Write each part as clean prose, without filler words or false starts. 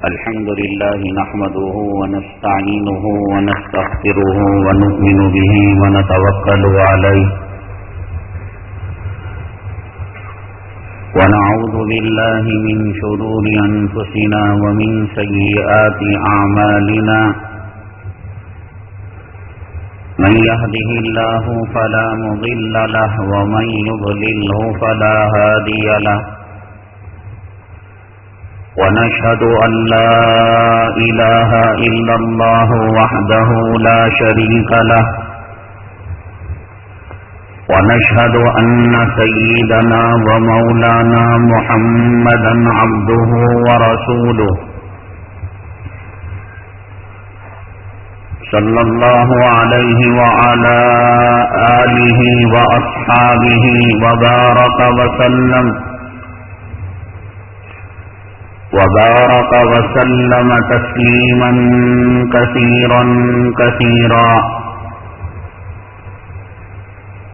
الحمد لله نحمده ونستعينه ونستغفره ونؤمن به ونتوكل عليه ونعوذ بالله من شرور أنفسنا ومن سيئات أعمالنا من يهده الله فلا مضل له ومن يضلله فلا هادي له ونشهد أن لا إله إلا الله وحده لا شريك له ونشهد أن سيدنا ومولانا محمدا عبده ورسوله صلى الله عليه وعلى آله وأصحابه وبارك وسلم تسليما كثيرا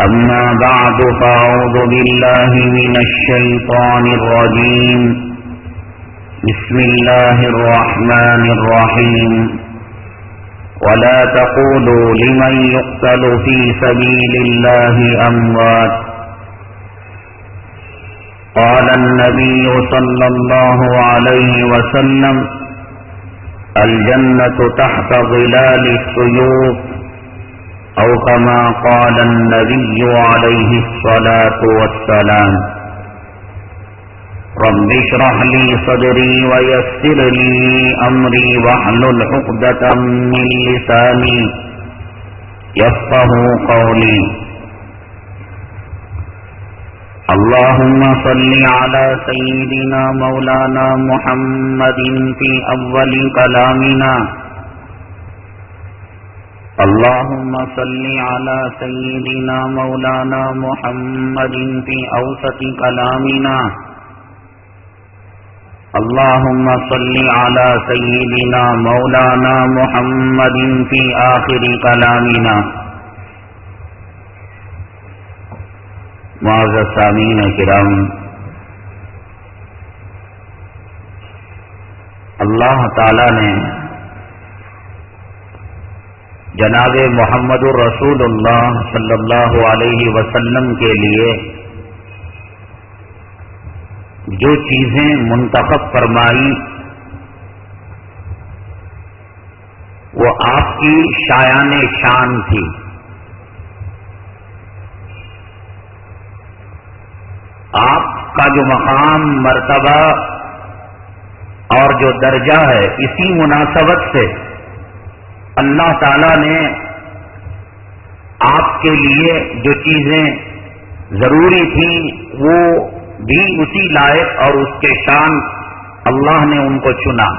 أما بعد فأعوذ بالله من الشيطان الرجيم بسم الله الرحمن الرحيم ولا تقولوا لمن يقتل في سبيل الله أموات قال النبي صلى الله عليه وسلم الجنة تحت ظلال السيوف أو كما قال النبي عليه الصلاة والسلام رب اشرح لي صدري ويسر لي أمري واحلل عقدة من لساني يفقهوا قولي اللهم صل على سيدنا مولانا محمد في أول كلامنا اللهم صل على سيدنا مولانا محمد في أوسط كلامنا اللهم صل على سيدنا مولانا محمد في آخر كلامنا. معزز سامعین کرام، اللہ تعالی نے جناب محمد الرسول اللہ صلی اللہ علیہ وسلم کے لیے جو چیزیں منتخب فرمائی وہ آپ کی شایان شان تھی. آپ کا جو مقام، مرتبہ اور جو درجہ ہے، اسی مناسبت سے اللہ تعالی نے آپ کے لیے جو چیزیں ضروری تھیں وہ بھی اسی لائق اور اس کے شان اللہ نے ان کو چنا.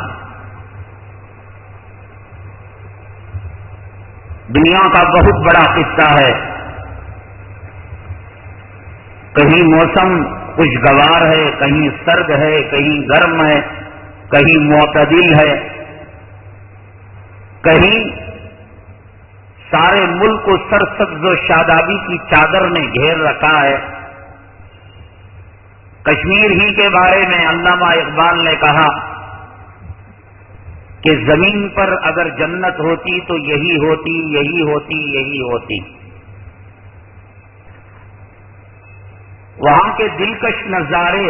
دنیا کا بہت بڑا قصہ ہے. کہیں موسم خوشگوار ہے، کہیں سرد ہے، کہیں گرم ہے، کہیں معتدل ہے، کہیں سارے ملک کو سرسبز و شادابی کی چادر نے گھیر رکھا ہے. کشمیر ہی کے بارے میں علامہ اقبال نے کہا کہ زمین پر اگر جنت ہوتی تو یہی ہوتی، یہی ہوتی، یہی ہوتی. وہاں کے دلکش نظارے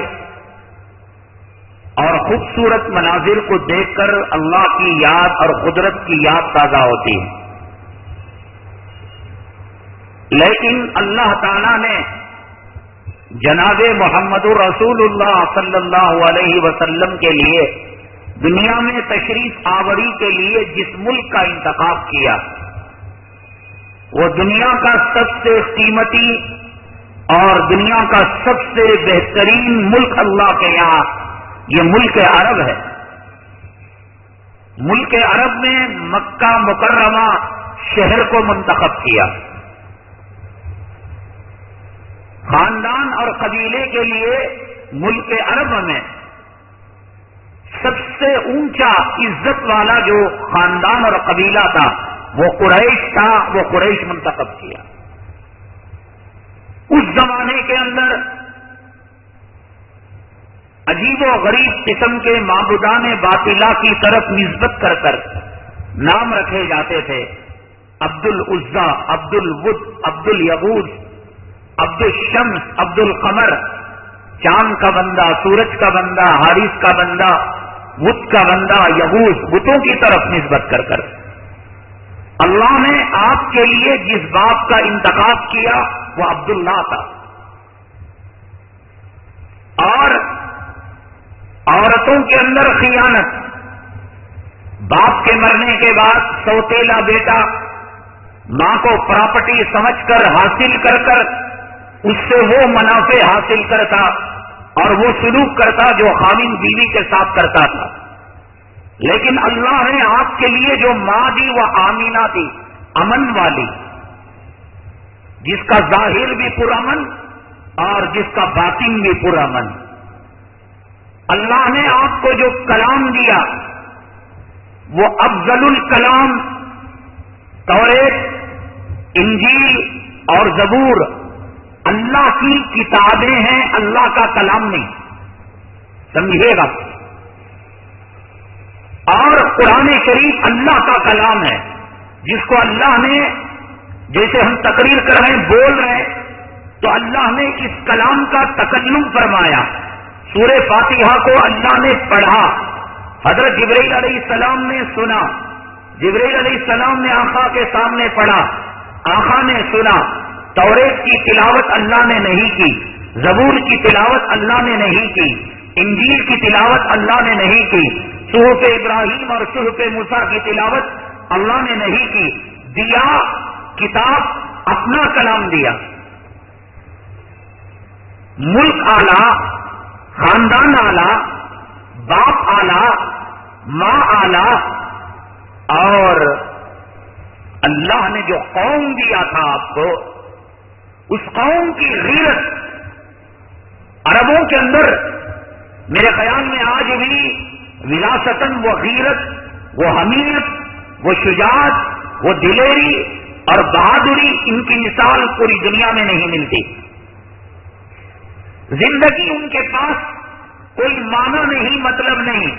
اور خوبصورت مناظر کو دیکھ کر اللہ کی یاد اور قدرت کی یاد تازہ ہوتی ہے. لیکن اللہ تعالی نے جناب محمد رسول اللہ صلی اللہ علیہ وسلم کے لیے دنیا میں تشریف آوری کے لیے جس ملک کا انتخاب کیا وہ دنیا کا سب سے قیمتی اور دنیا کا سب سے بہترین ملک اللہ کے یہاں یہ ملک عرب ہے. ملک عرب میں مکہ مکرمہ شہر کو منتخب کیا. خاندان اور قبیلے کے لیے ملک عرب میں سب سے اونچا عزت والا جو خاندان اور قبیلہ تھا وہ قریش تھا. وہ قریش منتخب کیا. اس زمانے کے اندر عجیب و غریب قسم کے معبودان باطلہ کی طرف نسبت کر کر نام رکھے جاتے تھے. عبد العزا، عبد الود، عبد الیغوث، عبد الشمس، عبد القمر، چاند کا بندہ، سورج کا بندہ، حارث کا بندہ، ود کا بندہ، یغوث، بتوں کی طرف نسبت کر کر اللہ نے آپ کے لیے جس باپ کا انتخاب کیا وہ عبداللہ تھا. اور عورتوں کے اندر خیانت، باپ کے مرنے کے بعد سوتیلا بیٹا ماں کو پراپرٹی سمجھ کر حاصل کر کر اس سے وہ منافع حاصل کرتا اور وہ سلوک کرتا جو خاوند بیوی کے ساتھ کرتا تھا. لیکن اللہ نے آپ کے لیے جو ماں دی وہ آمینہ تھی، امن والی، جس کا ظاہر بھی پرامن اور جس کا باطن بھی پرامن. اللہ نے آپ کو جو کلام دیا وہ افضل الکلام توریت، انجیل اور زبور اللہ کی کتابیں ہیں، اللہ کا کلام نہیں، سمجھیے گا. اور قرآن شریف اللہ کا کلام ہے جس کو اللہ نے، جیسے ہم تقریر کر رہے ہیں، بول رہے ہیں، تو اللہ نے اس کلام کا تکلم فرمایا. سورہ فاتحہ کو اللہ نے پڑھا، حضرت جبرائیل علیہ السلام نے سنا، جبرائیل علیہ السلام نے آقا کے سامنے پڑھا، آقا نے سنا. توریت کی تلاوت اللہ نے نہیں کی، زبور کی تلاوت اللہ نے نہیں کی، انجیل کی تلاوت اللہ نے نہیں کی، صحف ابراہیم اور صحف موسیٰ کی تلاوت اللہ نے نہیں کی. دیا کتاب، اپنا کلام دیا. ملک اعلیٰ، خاندان اعلیٰ، باپ اعلیٰ، ماں اعلیٰ، اور اللہ نے جو قوم دیا تھا آپ کو، اس قوم کی غیرت عربوں کے اندر میرے خیال میں آج بھی وراثتاً وہ غیرت، وہ حمیت، وہ شجاعت، وہ دلیری اور بہادری، ان کی مثال پوری دنیا میں نہیں ملتی. زندگی ان کے پاس کوئی معنی نہیں، مطلب نہیں.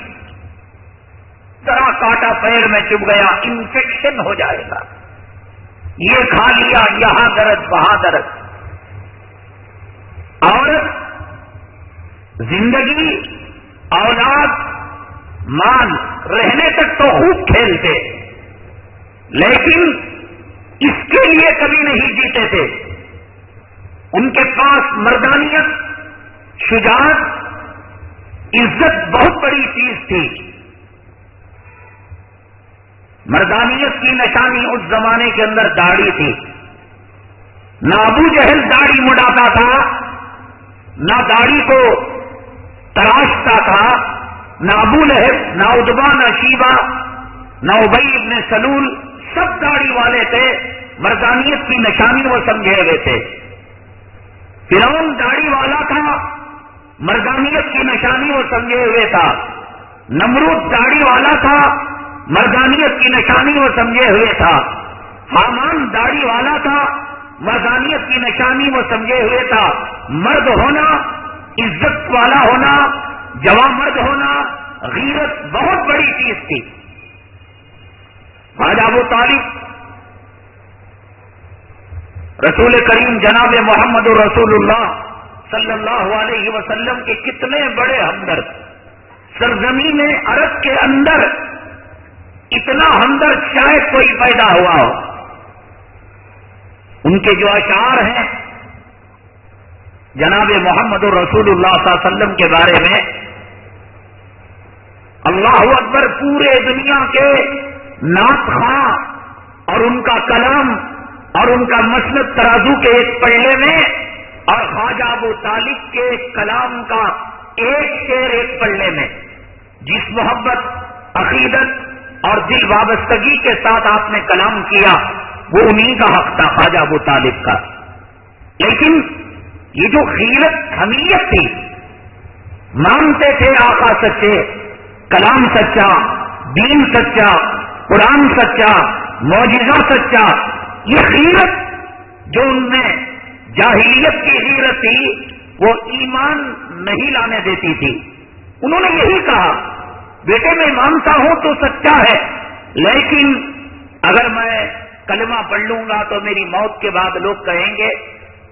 ذرا کاٹا پیر میں چبھ گیا، انفیکشن ہو جائے گا، یہ کھا لیا، یہاں درد وہاں درد. عورت، زندگی، اولاد، مال، رہنے تک تو خوب کھیلتے، لیکن اس کے لیے کبھی نہیں جیتے تھے. ان کے پاس مردانیت، شجاعت، عزت بہت بڑی چیز تھی. مردانیت کی نشانی اس زمانے کے اندر داڑھی تھی. نہ ابو جہل داڑھی مڈاتا تھا، نہ داڑھی کو تراشتا تھا، نہ ابو لہب، نہ عتبہ، نہ شیبہ، نہ ابی ابن سلول، سب داڑھی والے تھے. مردانیت کی نشانی وہ سمجھے ہوئے تھے. فرعون داڑھی والا تھا، مردانیت کی نشانی وہ سمجھے ہوئے تھا. نمرود داڑھی والا تھا، مردانیت کی نشانی وہ سمجھے ہوئے تھا. حامان داڑھی والا تھا، مردانیت کی نشانی وہ سمجھے ہوئے تھا. مرد ہونا، عزت والا ہونا، جوان مرد ہونا، غیرت بہت بڑی چیز تھی. خواجہ ابو طالب رسول کریم جناب محمد رسول اللہ صلی اللہ علیہ وسلم کے کتنے بڑے ہمدرد. سرزمین عرب کے اندر اتنا ہمدرد شاید کوئی پیدا ہوا ہو. ان کے جو اشعار ہیں جناب محمد رسول اللہ صلی اللہ علیہ وسلم کے بارے میں، اللہ اکبر، پورے دنیا کے نعت خواں اور ان کا کلام اور ان کا مسند ترازو کے ایک پلڑے میں، اور خواجہ ابو طالب کے کلام کا ایک شعر ایک پلڑے میں. جس محبت، عقیدت اور دل وابستگی کے ساتھ آپ نے کلام کیا وہ انہی کا حق تھا، خواجہ ابو طالب کا. لیکن یہ جو غیرت، حمیت تھی، مانتے تھے آقا سچے، کلام سچا، دین سچا، قرآن سچا، معجزہ سچا. یہ غیرت جو ان میں جاہلیت کی غیرت تھی وہ ایمان نہیں لانے دیتی تھی. انہوں نے یہی کہا بیٹے میں مانتا ہوں تو سچا ہے، لیکن اگر میں کلمہ پڑھ لوں گا تو میری موت کے بعد لوگ کہیں گے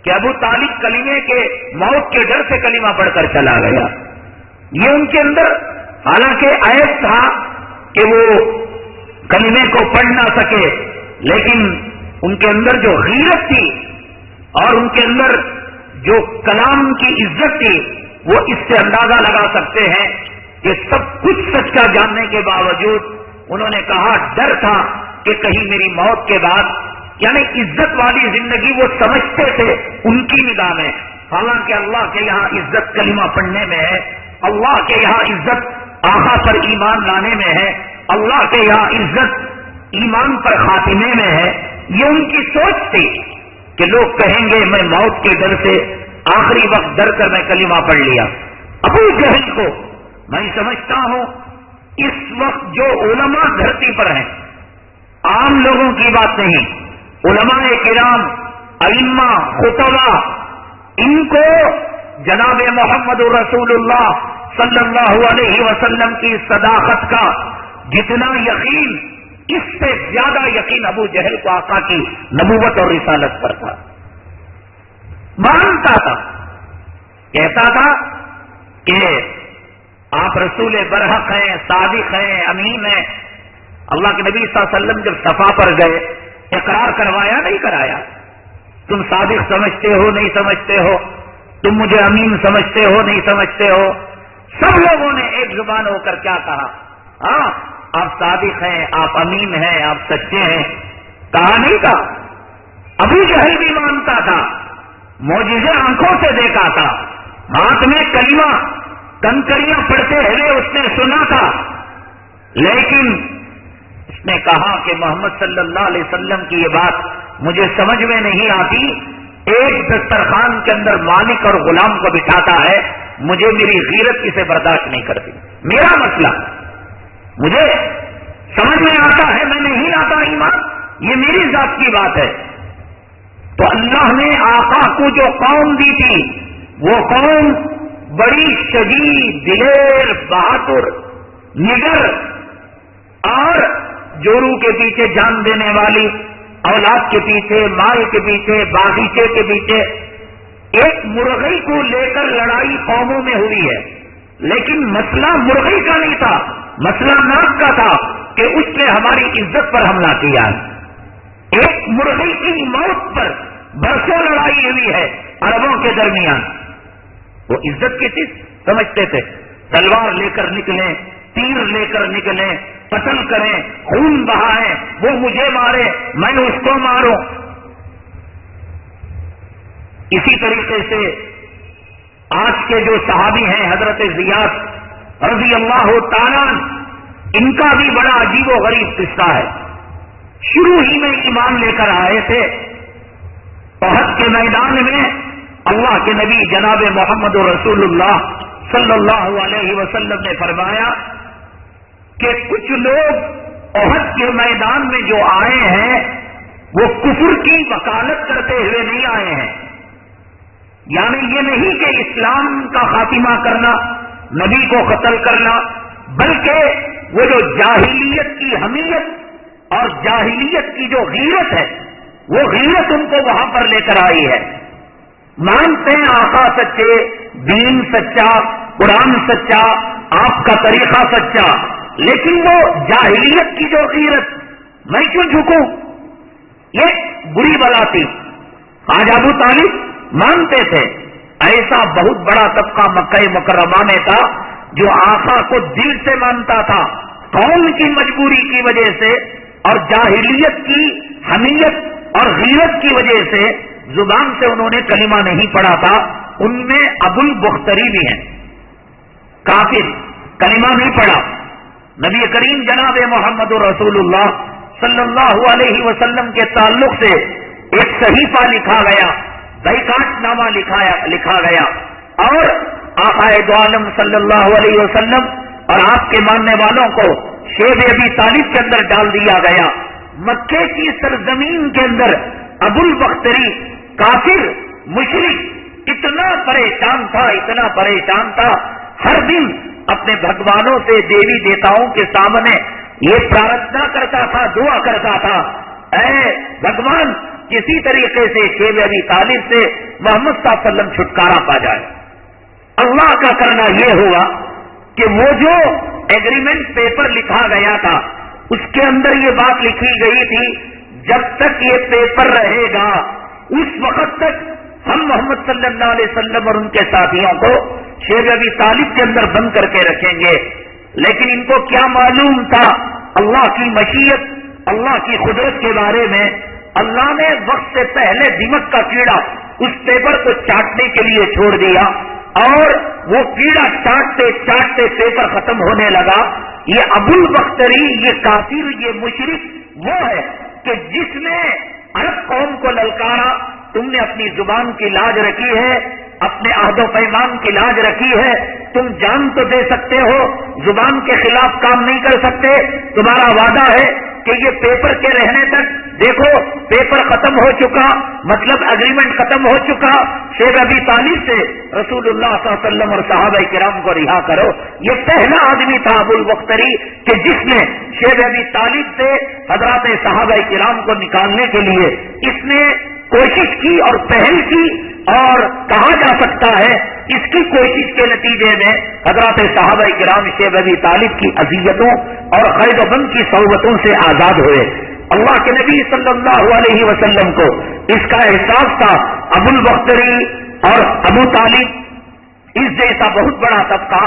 کہ ابو طالب کلمے کے موت کے ڈر سے کلمہ پڑھ کر چلا گیا۔ یہ ان کے اندر حالانکہ عیب تھا کہ وہ کلمے کو پڑھ نہ سکے، لیکن ان کے اندر جو غیرت تھی اور ان کے اندر جو کلام کی عزت تھی، وہ اس سے اندازہ لگا سکتے ہیں کہ سب کچھ سچا جاننے کے باوجود انہوں نے کہا ڈر تھا کہ کہیں میری موت کے بعد، یعنی عزت والی زندگی وہ سمجھتے تھے ان کی نگاہ میں، حالانکہ اللہ کے یہاں عزت کلمہ پڑھنے میں ہے، اللہ کے یہاں عزت آقا پر ایمان لانے میں ہے، اللہ کے یہاں عزت ایمان پر خاتمے میں ہے۔ یہ ان کی سوچ تھی کہ لوگ کہیں گے میں موت کے ڈر سے آخری وقت ڈر کر میں کلمہ پڑھ لیا۔ ابو جہل کو میں سمجھتا ہوں اس وقت جو علماء دھرتی پر ہیں، عام لوگوں کی بات نہیں، علماء کرام، ائمہ، خطبہ، ان کو جناب محمد رسول اللہ صلی اللہ علیہ وسلم کی صداقت کا جتنا یقین، اس سے زیادہ یقین ابو جہل کو آقا کی نبوت اور رسالت پر تھا۔ مانتا تھا، کہتا تھا کہ آپ رسول برحق ہیں، صادق ہیں، امین ہیں۔ اللہ کے نبی صلی اللہ علیہ وسلم جب صفا پر گئے، اقرار کروایا نہیں کرایا؟ تم صادق سمجھتے ہو نہیں سمجھتے ہو، تم مجھے امین سمجھتے ہو نہیں سمجھتے ہو؟ سب لوگوں نے ایک زبان ہو کر کیا کہا؟ ہاں آپ صادق ہیں، آپ امین ہیں، آپ سچے ہیں، کہا نہیں کہا؟ ابو جہل بھی مانتا تھا، معجزے آنکھوں سے دیکھا تھا، ہاتھ میں کلمہ کنکریاں پڑتے ہوئے اس نے سنا تھا، لیکن اس نے کہا کہ محمد صلی اللہ علیہ وسلم کی یہ بات مجھے سمجھ میں نہیں آتی، ایک دسترخوان کے اندر مالک اور غلام کو بٹھاتا ہے، مجھے میری غیرت اسے برداشت نہیں کرتی، میرا مسئلہ مجھے سمجھ میں آتا ہے، میں نہیں آتا ایمان، یہ میری ذات کی بات ہے۔ تو اللہ نے آقا کو جو قوم دی تھی، وہ قوم بڑی شدید، دلیر، بہادر، نگر اور جورو کے پیچھے جان دینے والی، اولاد کے پیچھے، مال کے پیچھے، باغیچے کے پیچھے، ایک مرغی کو لے کر لڑائی قوموں میں ہوئی ہے، لیکن مسئلہ مرغی کا نہیں تھا، مسئلہ ناک کا تھا کہ اس نے ہماری عزت پر حملہ کیا ہے۔ ایک مرغی کی موت پر برسوں لڑائی ہوئی ہے عربوں کے درمیان۔ وہ عزت کی چیز سمجھتے تھے، تلوار لے کر نکلیں، تیر لے کر نکلیں، قتل کریں، خون بہائیں، وہ مجھے مارے میں اس کو ماروں۔ اسی طریقے سے آج کے جو صحابی ہیں حضرت زیاد رضی اللہ تعالیٰ، ان کا بھی بڑا عجیب و غریب قصہ ہے۔ شروع ہی میں ایمان لے کر آئے تھے، احد کے میدان میں اللہ کے نبی جناب محمد رسول اللہ صلی اللہ علیہ وسلم نے فرمایا کہ کچھ لوگ احد کے میدان میں جو آئے ہیں وہ کفر کی وکالت کرتے ہوئے نہیں آئے ہیں، یعنی یہ نہیں کہ اسلام کا خاتمہ کرنا، نبی کو قتل کرنا، بلکہ وہ جو جاہلیت کی حمیت اور جاہلیت کی جو غیرت ہے، وہ غیرت ان کو وہاں پر لے کر آئی ہے۔ مانتے ہیں آقا سچے، دین سچا، قرآن سچا، آپ کا طریقہ سچا، لیکن وہ جاہلیت کی جو غیرت، میں کیوں جھکوں، یہ بری بلا تھی۔ آج ابو طالب مانتے تھے، ایسا بہت بڑا طبقہ مکہ مکرمہ میں تھا جو آقا کو دل سے مانتا تھا، قوم کی مجبوری کی وجہ سے اور جاہلیت کی حمیت اور غیرت کی وجہ سے زبان سے انہوں نے کلمہ نہیں پڑھا تھا۔ ان میں ابو البختری بھی ہیں، کافر، کلمہ نہیں پڑھا۔ نبی کریم جناب محمد رسول اللہ صلی اللہ علیہ وسلم کے تعلق سے ایک صحیفہ لکھا گیا، بیعت نامہ لکھا گیا، اور آقا دو عالم صلی اللہ علیہ وسلم اور آپ کے ماننے والوں کو شیب ابی طالب کے اندر ڈال دیا گیا۔ مکے کی سرزمین کے اندر ابو البختری کافر مشرک اتنا پریشان تھا، اتنا پریشان تھا، ہر دن اپنے بھگوانوں سے، دیوی دیوتاؤں کے سامنے یہ پرارتھنا کرتا تھا، دعا کرتا تھا، اے بھگوان کسی طریقے سے شیب ابی طالب سے محمد صلی اللہ علیہ وسلم چھٹکارا پا جائے۔ اللہ کا کرنا یہ ہوا کہ وہ جو ایگریمنٹ پیپر لکھا گیا تھا اس کے اندر یہ بات لکھی گئی تھی، جب تک یہ پیپر رہے گا اس وقت تک ہم محمد صلی اللہ علیہ وسلم اور ان کے ساتھیوں کو شیب ابی طالب کے اندر بند کر کے رکھیں گے۔ لیکن ان کو کیا معلوم تھا اللہ کی مشیت، اللہ کی قدرت کے بارے میں؟ اللہ نے وقت سے پہلے دماغ کا کیڑا اس پیپر کو چاٹنے کے لیے چھوڑ دیا، اور وہ کیڑا چاٹتے چاٹتے پیپر ختم ہونے لگا۔ یہ ابو البختری، یہ کافر، یہ مشرک وہ ہے کہ جس نے عرب قوم کو للکارا، تم نے اپنی زبان کی لاج رکھی ہے، اپنے عہد و پیمان کی لاج رکھی ہے، تم جان تو دے سکتے ہو، زبان کے خلاف کام نہیں کر سکتے، تمہارا وعدہ ہے کہ یہ پیپر کے رہنے تک، دیکھو پیپر ختم ہو چکا، مطلب اگریمنٹ ختم ہو چکا، شیب ابی طالب سے رسول اللہ صلی اللہ علیہ وسلم اور صحابہ کرام کو رہا کرو۔ یہ پہلا آدمی تھا ابو البختری کہ جس نے شیب ابی طالب سے حضرات صحابہ کرام کو نکالنے کے لیے اس نے کوشش کی اور پہل کی، اور کہا جا سکتا ہے اس کی کوشش کے نتیجے میں حضرات صحابہ کرام شیب ابی طالب کی اذیتوں اور قید و بند کی صعوبتوں سے آزاد ہوئے۔ اللہ کے نبی صلی اللہ علیہ وسلم کو اس کا احساس تھا۔ ابو البختری اور ابو طالب اس جیسا بہت بڑا طبقہ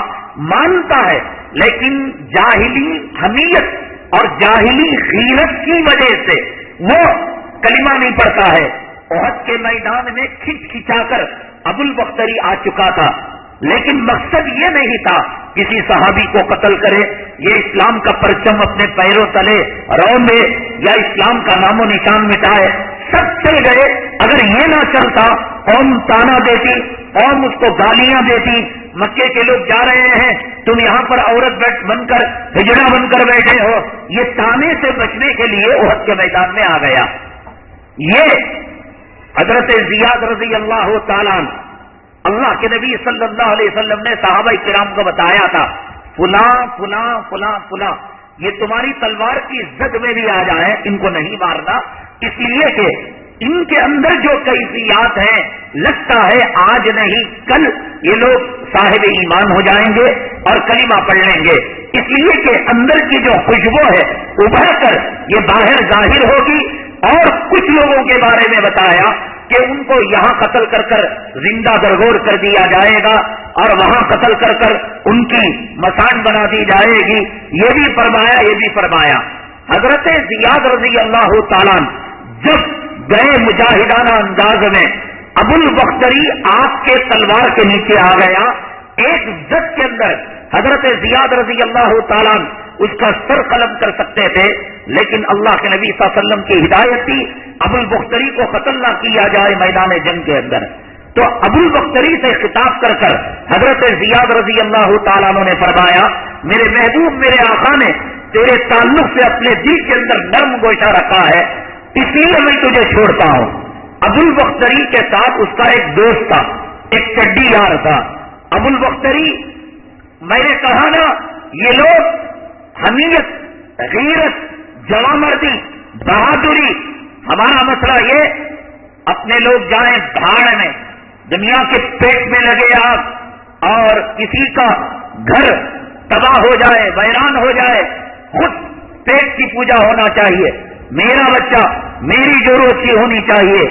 مانتا ہے، لیکن جاہلی حمیت اور جاہلی غیرت کی وجہ سے وہ کلمہ نہیں پڑھتا ہے۔ احد کے میدان میں کھچ کھچا کر ابو البختری آ چکا تھا، لیکن مقصد یہ نہیں تھا کسی صحابی کو قتل کرے، یہ اسلام کا پرچم اپنے پیروں تلے رونڈے یا اسلام کا نام و نشان مٹائے۔ سب چل گئے، اگر یہ نہ چلتا قوم تانا دیتی، قوم اس کو گالیاں دیتی، مکے کے لوگ جا رہے ہیں، تم یہاں پر عورت بن کر ہجڑا بن کر بیٹھے ہو، یہ تانے سے بچنے کے لیے احد کے میدان میں آ گیا۔ یہ حضرت زیاد رضی اللہ تعالیٰ اللہ کے نبی صلی اللہ علیہ وسلم نے صحابہ کرام کو بتایا تھا، فلاں فلاں فلاں فلاں یہ تمہاری تلوار کی زد میں بھی آ جائیں، ان کو نہیں مارنا، اس لیے کہ ان کے اندر جو کیفیات ہیں لگتا ہے آج نہیں کل یہ لوگ صاحب ایمان ہو جائیں گے اور کلمہ پڑھ لیں گے، اس لیے کہ اندر کی جو خوشبو ہے ابھر کر یہ باہر ظاہر ہوگی۔ اور کچھ لوگوں کے بارے میں بتایا کہ ان کو یہاں قتل کر کر زندہ درگور کر دیا جائے گا اور وہاں قتل کر کر ان کی مسان بنا دی جائے گی، یہ بھی فرمایا، یہ بھی فرمایا۔ حضرت زیاد رضی اللہ تعالیٰ جب گئے مجاہدانہ انداز میں، ابو البختری آپ کے تلوار کے نیچے آ گیا، ایک زد کے اندر حضرت زیاد رضی اللہ تعالیٰ اس کا سر قلم کر سکتے تھے، لیکن اللہ کے نبی صلی اللہ علیہ وسلم کی ہدایت تھی ابو البختری کو قتل نہ کیا جائے میدان جنگ کے اندر۔ تو ابو البختری سے خطاب کر کر حضرت زیاد رضی اللہ تعالیٰ نے فرمایا، میرے محبوب میرے آقا نے تیرے تعلق سے اپنے دل کے اندر نرم گوشہ رکھا ہے، اس لیے میں تجھے چھوڑتا ہوں۔ ابو البختری کے ساتھ اس کا ایک دوست تھا، ایک چڈی یار تھا۔ ابو البختری، میں نے کہا نا یہ لوگ حمیت، غیرت، جواں مردی، بہادری، ہمارا مسئلہ یہ اپنے لوگ جائیں بھاڑ میں، دنیا کے پیٹ میں لگے آگ اور کسی کا گھر تباہ ہو جائے، ویران ہو جائے، خود پیٹ کی پوجا ہونا چاہیے، میرا بچہ میری جو روٹی ہونی چاہیے۔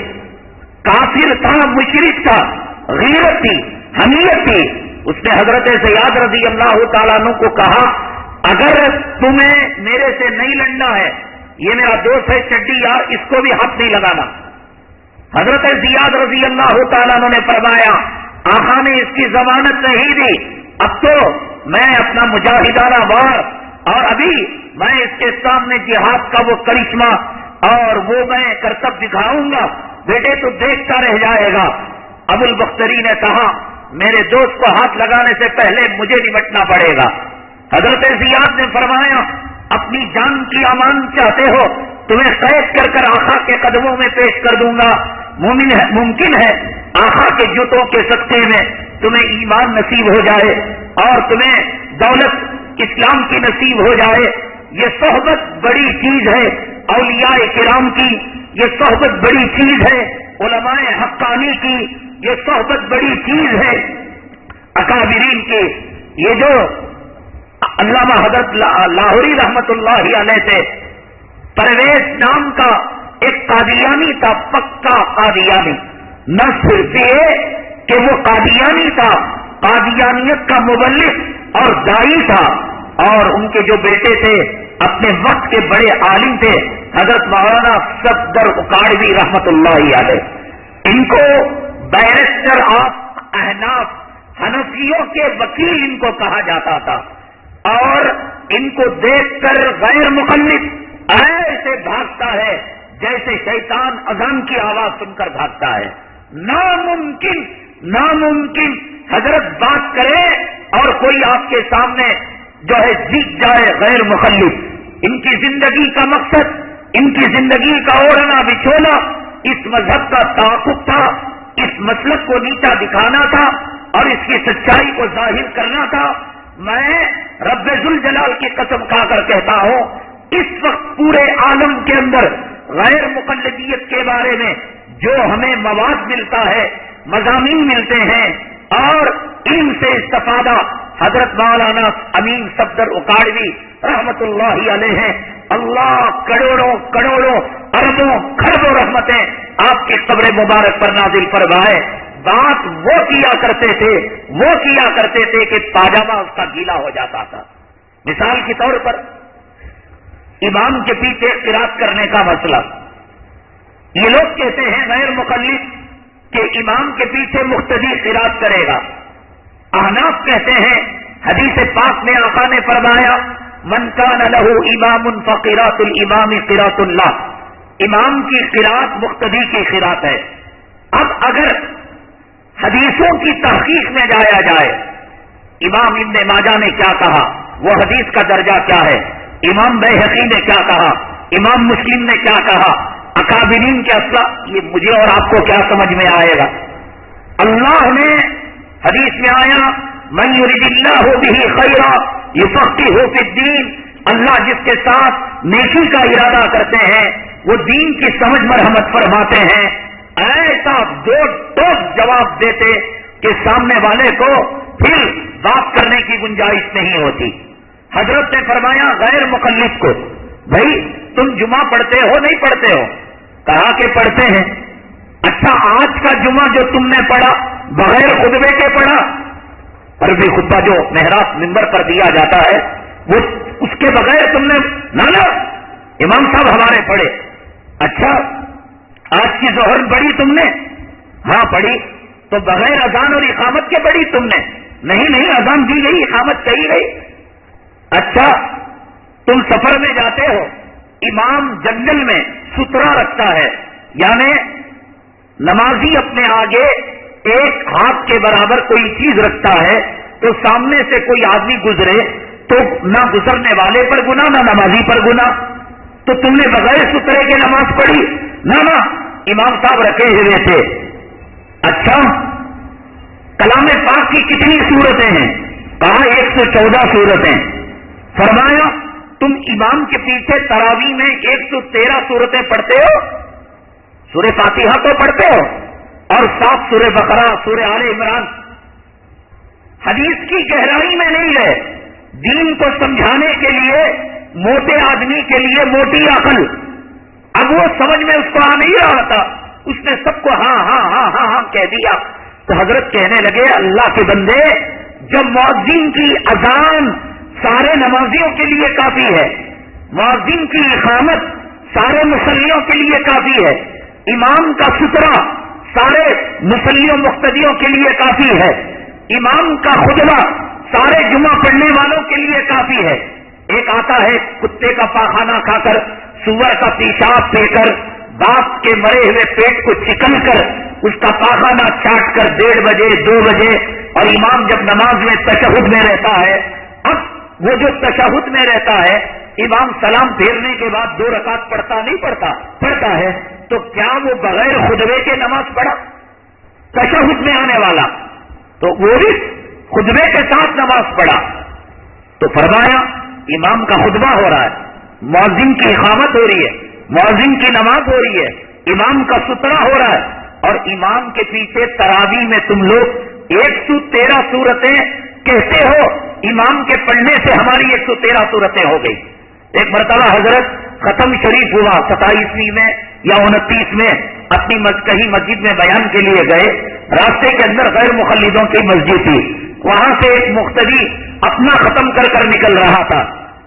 کافر تھا، مشرک تھا، غیرت تھی، حمیت تھی۔ اس نے حضرت زیاد رضی اللہ تعالیٰ عنہ کو کہا، اگر تمہیں میرے سے نہیں لڑنا ہے، یہ میرا دوست ہے چڈی یار، اس کو بھی ہاتھ نہیں لگانا۔ حضرت زیاد رضی اللہ تعالیٰ عنہ نے فرمایا، آقا نے اس کی ضمانت نہیں دی، اب تو میں اپنا مجاہدانہ وار اور ابھی میں اس کے سامنے جہاد کا وہ کرشمہ اور وہ میں کرتب دکھاؤں گا، بیٹے تو دیکھتا رہ جائے گا۔ ابو البختری نے کہا، میرے دوست کو ہاتھ لگانے سے پہلے مجھے نمٹنا پڑے گا۔ حضرت زیاد نے فرمایا، اپنی جان کی امان چاہتے ہو، تمہیں قید کر کر آقا کے قدموں میں پیش کر دوں گا، ممکن ہے آقا کے جوتوں کے صدقے میں تمہیں ایمان نصیب ہو جائے اور تمہیں دولت اسلام کی نصیب ہو جائے. یہ صحبت بڑی چیز ہے اولیاء کرام کی, یہ صحبت بڑی چیز ہے علماء حقانی کی, یہ صحبت بڑی چیز ہے اکابرین کی. یہ جو علامہ حضرت لاہوری رحمت اللہ علیہ تھے, پرویز نام کا ایک قادیانی تھا, پکا قادیانی. نہ صرف یہ کہ وہ قادیانی تھا, قادیانیت کا مبلغ اور داعی تھا, اور ان کے جو بیٹے تھے اپنے وقت کے بڑے عالم تھے حضرت مولانا صفدر اکاڑوی رحمت اللہ علیہ. ان کو بیرسٹر آف احناف, حنفیوں کے وکیل ان کو کہا جاتا تھا, اور ان کو دیکھ کر غیر مقلد ایسے بھاگتا ہے جیسے شیطان اذان کی آواز سن کر بھاگتا ہے. ناممکن ناممکن حضرت بات کرے اور کوئی آپ کے سامنے جو ہے جیت جائے غیر مخلف. ان کی زندگی کا مقصد, ان کی زندگی کا اوڑھنا بچھونا اس مذہب کا تعاقب تھا, اس مسلک کو نیچا دکھانا تھا اور اس کی سچائی کو ظاہر کرنا تھا. میں رب ذوالجلال کی قسم کھا کر کہتا ہوں, اس وقت پورے عالم کے اندر غیر مقلدیت کے بارے میں جو ہمیں مواد ملتا ہے, مضامین ملتے ہیں اور ان سے استفادہ حضرت مولانا امین صفدر اکاڑوی رحمت اللہ علیہ ہیں. اللہ کروڑوں کروڑوں اربوں کھربوں رحمتیں آپ کی قبر مبارک پر نازل فرمائے. بات وہ کیا کرتے تھے, وہ کیا کرتے تھے کہ پاجامہ اس کا گیلا ہو جاتا تھا. مثال کے طور پر امام کے پیچھے قرات کرنے کا مسئلہ, یہ لوگ کہتے ہیں غیر مقلد کہ امام کے پیچھے مقتدی قرات کرے گا. احناف کہتے ہیں حدیث پاک میں آقا نے فرمایا من کان لہ امام فقراۃ الامام قراۃ اللہ, امام کی قرات مقتدی کی قرات ہے. اب اگر حدیثوں کی تحقیق میں جایا جائے, امام ابن ماجہ نے کیا کہا, وہ حدیث کا درجہ کیا ہے, امام بیہقی نے کیا کہا, امام مسلم نے کیا کہا, اکابرین کے اصلا, یہ مجھے اور آپ کو کیا سمجھ میں آئے گا. اللہ نے حدیث میں آیا من یرید اللہ بہ خیرا یفقہہ فی الدین, اللہ جس کے ساتھ نیکی کا ارادہ کرتے ہیں وہ دین کی سمجھ مرحمت فرماتے ہیں. ایسا دو ٹوک جواب دیتے کہ سامنے والے کو پھر بات کرنے کی گنجائش نہیں ہوتی. حضرت نے فرمایا غیر مقلد کو, بھائی تم جمعہ پڑھتے ہو نہیں پڑھتے ہو, کہا کہ پڑھتے ہیں. اچھا آج کا جمعہ جو تم نے پڑھا بغیر خطبے کے پڑھا, پر بھی خطبہ جو محراب منبر پر دیا جاتا ہے وہ اس کے بغیر تم نے, نہ امام صاحب ہمارے پڑھے. اچھا آج کی ظہر پڑھی تم نے, ہاں پڑھی, تو بغیر اذان اور اقامت کے پڑھی تم نے, نہیں اذان دی گئی اقامت کہی گئی. اچھا تم سفر میں جاتے ہو, امام جنگل میں سترا رکھتا ہے, یعنی نمازی اپنے آگے ایک ہاتھ کے برابر کوئی چیز رکھتا ہے, تو سامنے سے کوئی آدمی گزرے تو نہ گزرنے والے پر گناہ نہ نمازی پر گناہ. تو تم نے بغیر سترے کے نماز پڑھی, نہ امام صاحب رکھے ہوئے تھے. اچھا کلام پاک کی کتنی صورتیں ہیں, کہا 114 صورتیں. فرمایا تم امام کے پیچھے تراویح میں 113 صورتیں پڑھتے ہو, سورہ فاتحہ تو پڑھتے ہو اور 7 سورہ بقرہ, سورہ آل عمران. حدیث کی گہرائی میں نہیں ہے, دین کو سمجھانے کے لیے موٹے آدمی کے لیے موٹی عقل. اب وہ سمجھ میں اس کو آ نہیں رہا تھا, اس نے سب کو ہاں ہاں ہاں ہاں ہاں کہہ دیا. تو حضرت کہنے لگے اللہ کے بندے, جب مؤذن کی اذان سارے نمازیوں کے لیے کافی ہے, مؤذن کی اقامت سارے مصلیوں کے لیے کافی ہے, امام کا سترا سارے مصلیوں مقتدیوں کے لیے کافی ہے, امام کا خطبہ سارے جمعہ پڑھنے والوں کے لیے کافی ہے. ایک آتا ہے کتے کا پاخانہ کھا کر, سور کا پیشاب پی کر, باپ کے مرے ہوئے پیٹ کو چکن کر اس کا پاخانہ چاٹ کر 1:30 بجے 2 بجے, اور امام جب نماز میں تشہد میں رہتا ہے, اب وہ جو تشہد میں رہتا ہے امام سلام پھیرنے کے بعد 2 رکعت پڑھتا نہیں پڑھتا ہے, تو کیا وہ بغیر خطبے کے نماز پڑھا تشہد میں آنے والا, تو وہ بھی خطبے کے ساتھ نماز پڑھا. تو فرمایا امام کا خطبہ ہو رہا ہے, مؤذن کی اقامت ہو رہی ہے, مؤذن کی نماز ہو رہی ہے, امام کا سترہ ہو رہا ہے, اور امام کے پیچھے تراویح میں تم لوگ 113 سورتیں کہتے ہو. امام کے پڑھنے سے ہماری 113 سورتیں ہو گئی. ایک مرتبہ حضرت ختم شریف ہوا 27ویں میں یا 29 میں, اپنی کہیں مسجد میں بیان کے لیے گئے. راستے کے اندر غیر مقلدوں کی مسجد تھی, وہاں سے ایک مقتدی اپنا ختم کر نکل رہا تھا.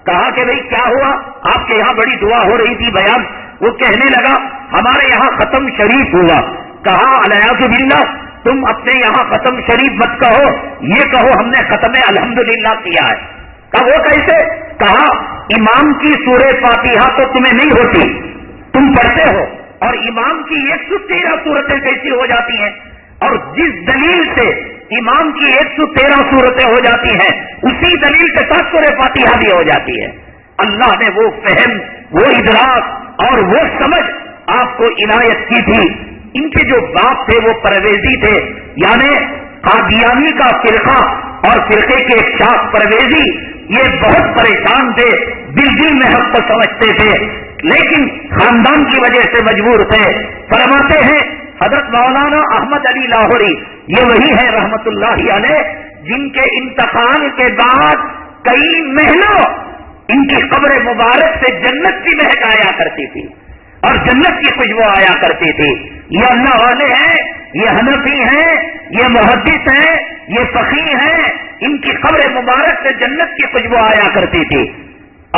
کہا کہ بھئی کیا ہوا, آپ کے یہاں بڑی دعا ہو رہی تھی بیان. وہ کہنے لگا ہمارے یہاں ختم شریف ہوا. کہا الیاذ باللہ, تم اپنے یہاں ختم شریف مت کہو, یہ کہو ہم نے ختم الحمدللہ کیا ہے. کہا وہ کیسے؟ کہا امام کی سورہ فاتحہ تو تمہیں نہیں ہوتی, تم پڑھتے ہو, اور امام کی 113 سورتیں کیسی ہو جاتی ہیں, اور جس دلیل سے امام کی 113 سورتیں ہو جاتی ہیں اسی دلیل کے ساتھ سورہ فاتحہ بھی ہو جاتی ہے. اللہ نے وہ فہم, وہ ادراک اور وہ سمجھ آپ کو عنایت کی تھی. ان کے جو باپ تھے وہ پرویزی تھے, یعنی قادیانی کا فرقہ اور فرقے کے ایک شاخ پرویزی, یہ بہت پریشان تھے, دل میں حق کو سمجھتے تھے, لیکن خاندان کی وجہ سے مجبور تھے. فرماتے ہیں حضرت مولانا احمد علی لاہوری, یہ وہی ہے رحمت اللہ علیہ جن کے انتقال کے بعد کئی مہینوں ان کی قبر مبارک سے جنت کی مہک آیا کرتی تھی اور جنت کی خوشبو آیا کرتی تھی. یہ اللہ والے ہیں, یہ حنفی ہیں, یہ محدث ہیں, یہ فقیہ ہیں, ان کی قبر مبارک سے جنت کی خوشبو آیا کرتی تھی,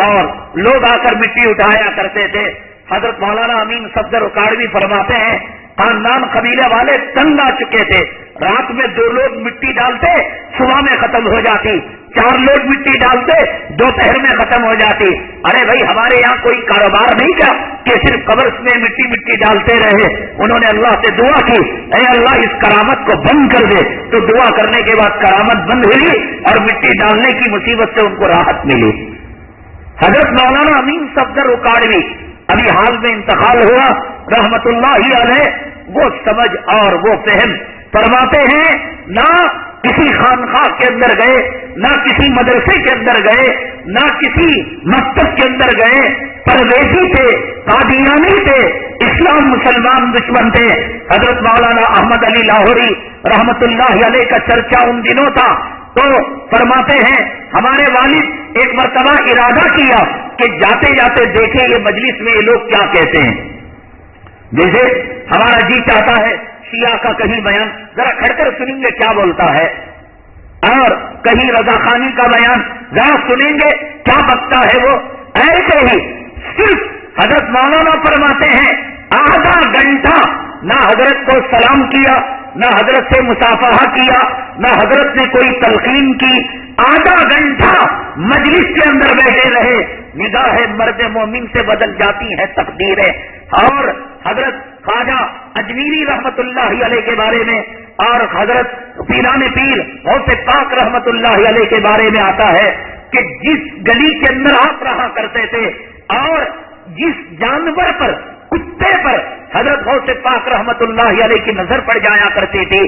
اور لوگ آ کر مٹی اٹھایا کرتے تھے. حضرت مولانا امین صفدر اکاڑوی فرماتے ہیں خاندان قبیلے والے تنگ آ چکے تھے. رات میں 2 لوگ مٹی ڈالتے, صبح میں ختم ہو جاتی, 4 لوگ مٹی ڈالتے, دوپہر میں ختم ہو جاتی. ارے بھائی ہمارے یہاں کوئی کاروبار نہیں کیا کہ صرف قبر میں مٹی ڈالتے رہے. انہوں نے اللہ سے دعا کی, اے اللہ اس کرامت کو بند کر دے. تو دعا کرنے کے بعد کرامت بند ہوئی اور مٹی ڈالنے کی مصیبت سے ان کو راحت ملی. حضرت مولانا امین صفدر اکاڑوی ابھی حال میں انتقال ہوا رحمت اللہ علیہ. وہ سمجھ اور وہ فہم فرماتے ہیں, نہ کسی خانقاہ کے اندر گئے, نہ کسی مدرسے کے اندر گئے, نہ کسی مکتب کے اندر گئے. پرویزی تھے, قادیانی تھے, اسلام مسلمان دشمن تھے. حضرت مولانا احمد علی لاہوری رحمت اللہ علیہ کا چرچا ان دنوں تھا. تو فرماتے ہیں ہمارے والد ایک مرتبہ ارادہ کیا کہ جاتے جاتے دیکھیں یہ مجلس میں یہ لوگ کیا کہتے ہیں. جیسے ہمارا جی چاہتا ہے شیعہ کا کہیں بیان ذرا کھڑ کر سنیں گے کیا بولتا ہے, اور کہیں رضا خانی کا بیان ذرا سنیں گے کیا بکتا ہے وہ. ایسے ہی صرف حضرت مولانا فرماتے ہیں آدھا گھنٹہ نہ حضرت کو سلام کیا, نہ حضرت سے مصافحہ کیا, نہ حضرت نے کوئی تلقین کی. آدھا گھنٹہ مجلس کے اندر بیٹھے رہے. نگاہ مرد مومن سے بدل جاتی ہے تقدیریں. اور حضرت خواجہ اجمیری رحمت اللہ علیہ کے بارے میں اور حضرت پیران پیر غوث پاک رحمت اللہ علیہ کے بارے میں آتا ہے کہ جس گلی کے اندر آپ رہا کرتے تھے اور جس جانور پر, کتے پر حضرت غوث پاک رحمت اللہ علیہ کی نظر پڑ جایا کرتی تھی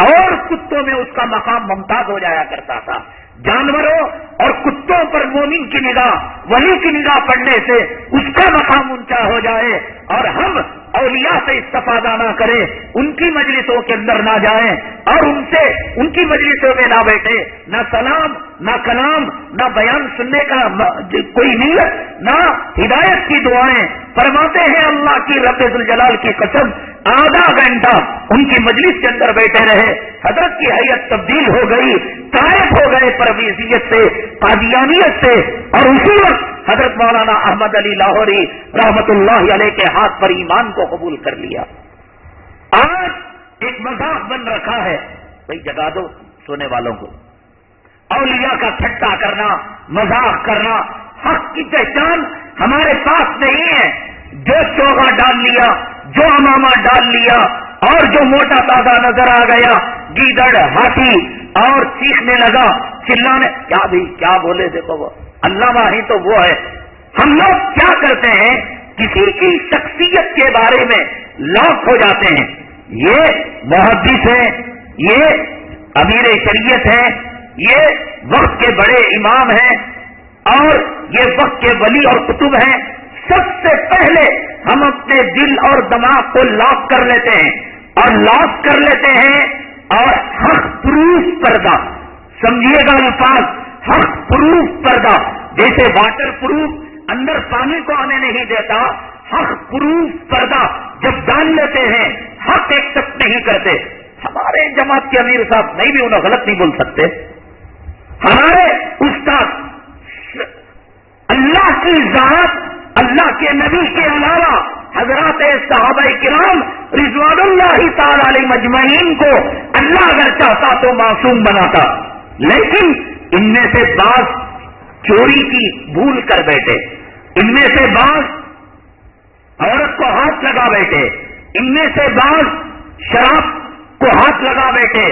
اور کتوں میں اس کا مقام ممتاز ہو جایا کرتا تھا. جانوروں اور کتوں پر مومن کی نگاہ, ولی کی نگاہ پڑنے سے اس کا مقام اونچا ہو جائے, اور ہم اولیاء سے استفادہ نہ کریں, ان کی مجلسوں کے اندر نہ جائیں اور ان کی مجلسوں میں نہ بیٹھے, نہ سلام, نہ کلام, نہ بیان سننے کا کوئی نیت, نہ ہدایت کی دعائیں. فرماتے ہیں اللہ کی رب ذوالجلال کی قسم آدھا گھنٹہ ان کی مجلس کے اندر بیٹھے رہے. حضرت کی حیت تبدیل ہو گئی, طائف ہو گئے پرویزیت سے, قادیانیت سے, اور اسی وقت حضرت مولانا احمد علی لاہوری رحمت اللہ علیہ کے ہاتھ پر ایمان کو قبول کر لیا. آج ایک مذاق بن رکھا ہے, بھائی جگا دو سونے والوں کو. اولیاء کا ٹھٹا کرنا, مذاق کرنا, حق کی پہچان ہمارے پاس نہیں ہے. جو چوغا ڈال لیا, جو امامہ ڈال لیا, اور جو موٹا تازہ نظر آ گیا, گیدڑ ہاتھی اور چیخنے لگا, چلانے, کیا بھی کیا بولے دیکھو وہ علامہ ہی تو وہ ہے. ہم لوگ کیا کرتے ہیں, کسی کی شخصیت کے بارے میں لاک ہو جاتے ہیں. یہ محدث ہے, یہ امیر شریعت ہے, یہ وقت کے بڑے امام ہیں, اور یہ وقت کے ولی اور قطب ہیں، سب سے پہلے ہم اپنے دل اور دماغ کو لاک کر لیتے ہیں، اور لاک کر لیتے ہیں اور حق پروف پردہ، سمجھیے گا الفاظ، حق پروف پردہ، جیسے واٹر پروف اندر پانی کو آنے نہیں دیتا، حق پروف پردہ جب ڈال لیتے ہیں حق ایکسپٹ نہیں کرتے. ہمارے جماعت کے امیر صاحب نہیں بھی انہیں غلط نہیں بول سکتے، ہمارے استاد اللہ کی ذات، اللہ کے نبی کے علاوہ حضرات صحابہ کرام رضوان اللہ تعالی علیہ مجمعین کو اللہ اگر چاہتا تو معصوم بناتا، لیکن ان میں سے بعض چوری کی بھول کر بیٹھے، ان میں سے بعض عورت کو ہاتھ لگا بیٹھے، ان میں سے بعض شراب کو ہاتھ لگا بیٹھے.